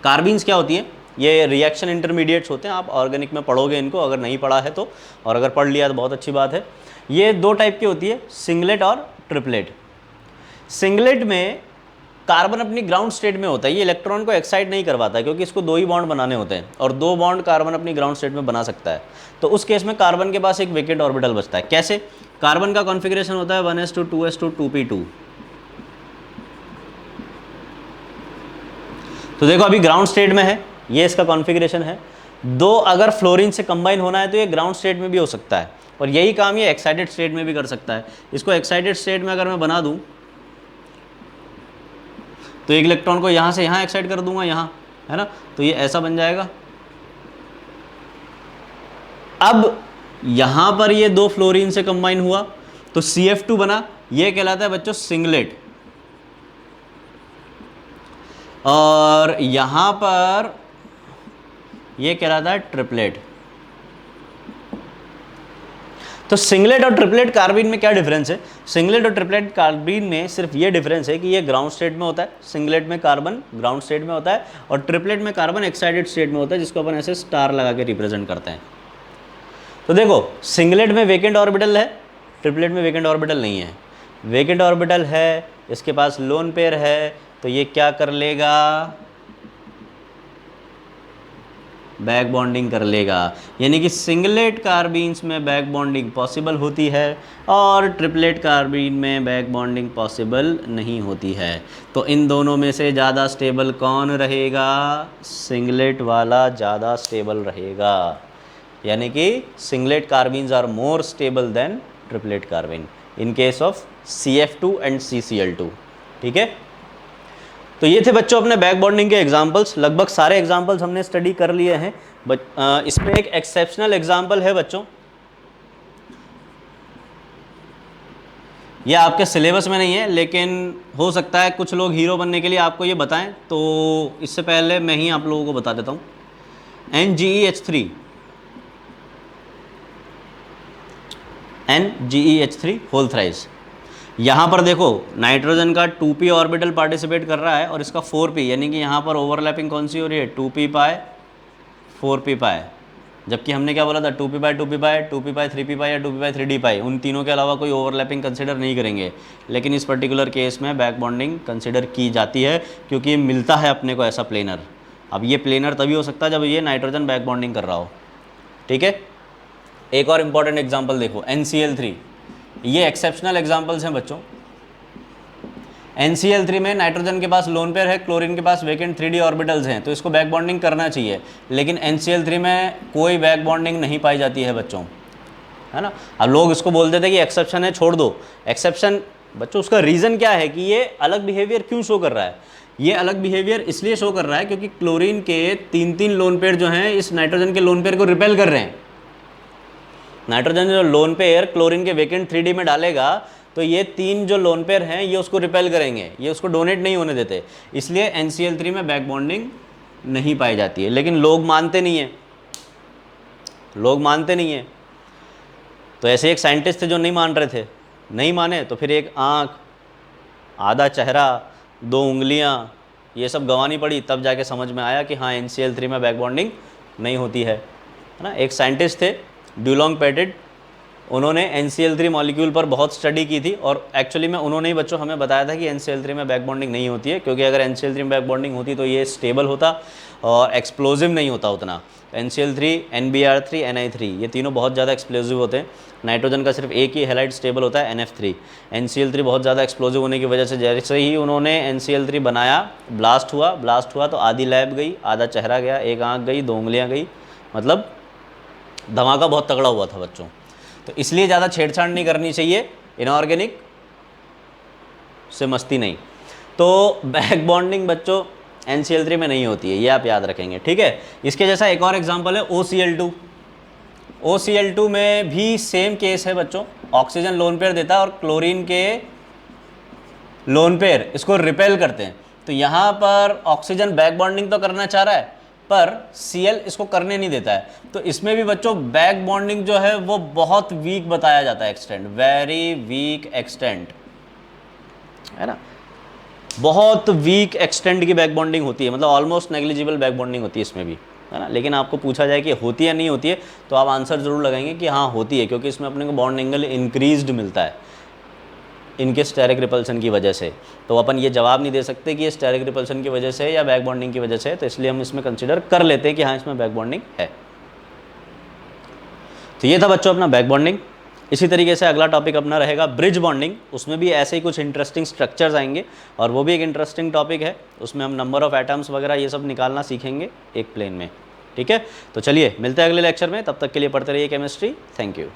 कार्बीन्स क्या होती है, ये रिएक्शन इंटरमीडिएट्स होते हैं, आप ऑर्गेनिक में पढ़ोगे इनको अगर नहीं पढ़ा है तो, और अगर पढ़ लिया तो बहुत अच्छी बात है। ये 2 टाइप की होती है, सिंगलेट और ट्रिपलेट। सिंगलेट में कार्बन अपनी ग्राउंड स्टेट में होता है, ये इलेक्ट्रॉन को एक्साइट नहीं करवाता है, क्योंकि इसको 2 ही बॉन्ड बनाने होते हैं और 2 बॉन्ड कार्बन अपनी ग्राउंड स्टेट में बना सकता है। तो उस केस में कार्बन के पास एक वेकेंट ऑर्बिटल बचता है। कैसे, कार्बन का कॉन्फ़िगरेशन होता है 1s2 2s2 2p2। तो देखो अभी ग्राउंड स्टेट में है, ये इसका कॉन्फ़िगरेशन है। दो अगर फ्लोरीन से कंबाइन होना है तो ये ग्राउंड स्टेट में भी हो सकता है, और यही काम ये एक्साइटेड स्टेट में भी कर सकता है। इसको एक्साइटेड स्टेट में अगर मैं बना दूं तो एक इलेक्ट्रॉन को यहाँ से यहाँ एक्साइट कर दूंगा, यहाँ, है ना, तो ये ऐसा बन जाएगा। अब यहाँ पर ये दो फ्लोरीन से कंबाइन हुआ तो CF2 बना, ये कहलाता है बच्चों सिंगलेट। और यहाँ पर ये कहलाता है ट्रिपलेट। तो सिंगलेट और ट्रिपलेट कार्बीन में क्या डिफरेंस है? सिंगलेट और ट्रिपलेट कार्बीन में सिर्फ ये डिफरेंस है कि ये ग्राउंड स्टेट में होता है, सिंगलेट में कार्बन ग्राउंड स्टेट में होता है, और ट्रिपलेट में कार्बन एक्साइटेड स्टेट में होता है, जिसको अपन ऐसे स्टार लगा के रिप्रेजेंट करते हैं। तो देखो, सिंगलेट में वेकेंट ऑर्बिटल है, ट्रिपलेट में वेकेंट ऑर्बिटल नहीं है। वेकेंट ऑर्बिटल है, इसके पास लोन पेयर है, तो ये क्या कर लेगा? बैक बॉन्डिंग कर लेगा। यानी कि सिंगलेट कार्बीन्स में बैक बॉन्डिंग पॉसिबल होती है और ट्रिपलेट कार्बीन में बैक बॉन्डिंग पॉसिबल नहीं होती है। तो इन दोनों में से ज़्यादा स्टेबल कौन रहेगा? सिंगलेट वाला ज़्यादा स्टेबल रहेगा। यानी कि singlet carbenes are more stable than triplet carbene in case of CF2 and CCl2। ठीक है, तो ये थे बच्चों अपने बैक बॉन्डिंग के एग्जांपल्स। लगभग सारे एग्जांपल्स हमने स्टडी कर लिए हैं। इसमें एक एक्सेप्शनल एग्जांपल है बच्चों, ये आपके सिलेबस में नहीं है, लेकिन हो सकता है कुछ लोग हीरो बनने के लिए आपको ये बताएं, तो इससे पहले मैं ही आप लोगों को बता देता हूँ। NGEH3 whole thrice. यहाँ पर देखो नाइट्रोजन का 2p ऑर्बिटल पार्टिसिपेट कर रहा है और इसका 4p, यानी कि यहाँ पर ओवरलैपिंग कौन सी हो रही है? 2p पाई 4p पाई। जबकि हमने क्या बोला था? 2p पाई 2p पाई 2p पाई 3p पाई या 2p पाई 3d पाई, उन तीनों के अलावा कोई ओवरलैपिंग कंसिडर नहीं करेंगे। लेकिन इस पर्टिकुलर केस में बैक बॉन्डिंग कंसिडर की जाती है, क्योंकि मिलता है अपने को ऐसा प्लेनर। अब ये प्लेनर तभी हो सकता है जब ये नाइट्रोजन बैक बॉन्डिंग कर रहा हो। ठीक है, एक और इम्पॉर्टेंट एग्जाम्पल देखो, NCl3। ये एक्सेप्शनल एग्जाम्पल्स हैं बच्चों। NCl3 में नाइट्रोजन के पास लोन पेयर है, क्लोरीन के पास वेकेंट 3d ऑर्बिटल्स हैं, तो इसको बैक बॉन्डिंग करना चाहिए। लेकिन NCl3 में कोई बैक बॉन्डिंग नहीं पाई जाती है बच्चों, है ना। अब लोग इसको बोल देते हैं कि एक्सेप्शन है, छोड़ दो। एक्सेप्शन बच्चों, उसका रीज़न क्या है कि ये अलग बिहेवियर क्यों शो कर रहा है? ये अलग बिहेवियर इसलिए शो कर रहा है क्योंकि क्लोरीन के 3 लोन पेयर जो हैं इस नाइट्रोजन के लोन पेयर को रिपेल कर रहे हैं। नाइट्रोजन जो लोन पेयर क्लोरीन के वेकेंट 3d में डालेगा तो ये 3 जो लोन पेयर हैं ये उसको रिपेल करेंगे, ये उसको डोनेट नहीं होने देते। इसलिए NCl3 में बैक बॉन्डिंग नहीं पाई जाती है। लेकिन लोग मानते नहीं हैं, लोग मानते नहीं हैं। तो ऐसे एक साइंटिस्ट थे जो नहीं मान रहे थे, नहीं माने तो फिर एक आँख, आधा चेहरा, 2 उंगलियाँ, ये सब गंवानी पड़ी, तब जाके समझ में आया कि हाँ NCl3 में बैक बॉन्डिंग नहीं होती है ना। एक साइंटिस्ट थे ड्यूलोंग पेटिट, उन्होंने NCl3 मॉलिक्यूल पर बहुत स्टडी की थी, और एक्चुअली में उन्होंने ही बच्चों हमें बताया था कि NCl3 में बैक बॉन्डिंग नहीं होती है, क्योंकि अगर NCl3 में बैक बॉन्डिंग होती तो ये स्टेबल होता और एक्सप्लोजिव नहीं होता उतना। NCl3, NBr3, Ni3 ये तीनों बहुत ज़्यादा एक्सप्लोजिव होते हैं। नाइट्रोजन का सिर्फ एक ही हैलाइड स्टेबल होता है, NF3। NCl3 बहुत ज़्यादा एक्सप्लोजिव होने की वजह से जैसे ही उन्होंने NCl3 बनाया, ब्लास्ट हुआ तो आधी लैब गई, आधा चेहरा गया, एक आँख गई, 2 उंगलियाँ गई, मतलब धमाका बहुत तगड़ा हुआ था बच्चों। तो इसलिए ज़्यादा छेड़छाड़ नहीं करनी चाहिए, इनऑर्गेनिक से मस्ती नहीं। तो बैक बॉन्डिंग बच्चों NCl3 में नहीं होती है, ये आप याद रखेंगे। ठीक है, इसके जैसा एक और एग्जांपल है OCl2। OCl2 में भी सेम केस है बच्चों, ऑक्सीजन लोन पेयर देता है और क्लोरीन के लोन पेयर इसको रिपेल करते हैं। तो यहाँ पर ऑक्सीजन बैक बॉन्डिंग तो करना चाह रहा है पर Cl इसको करने नहीं देता है। तो इसमें भी बच्चों बैक बॉन्डिंग जो है वो बहुत वीक बताया जाता है, एक्सटेंट, वेरी वीक एक्सटेंट, है ना। बहुत वीक एक्सटेंट की बैक बॉन्डिंग होती है, मतलब ऑलमोस्ट नेग्लिजिबल बैक बॉन्डिंग होती है इसमें भी, है ना। लेकिन आपको पूछा जाए कि होती है नहीं होती है, तो आप आंसर ज़रूर लगाएंगे कि हाँ होती है, क्योंकि इसमें अपने को बॉन्ड एंगल इंक्रीज्ड मिलता है इनके स्टेरिक रिपल्सन की वजह से। तो अपन ये जवाब नहीं दे सकते कि ये स्टेरिक रिपल्सन की वजह से या बैक बॉन्डिंग की वजह से है, तो इसलिए हम इसमें कंसिडर कर लेते हैं कि हाँ इसमें बैक बॉन्डिंग है। तो ये था बच्चों अपना बैक बॉन्डिंग। इसी तरीके से अगला टॉपिक अपना रहेगा ब्रिज बॉन्डिंग, उसमें भी ऐसे ही कुछ इंटरेस्टिंग स्ट्रक्चर्स आएंगे और वो भी एक इंटरेस्टिंग टॉपिक है, उसमें हम नंबर ऑफ एटम्स वगैरह ये सब निकालना सीखेंगे एक प्लेन में। ठीक है, तो चलिए मिलते हैं अगले लेक्चर में, तब तक के लिए पढ़ते रहिए केमिस्ट्री। Thank you.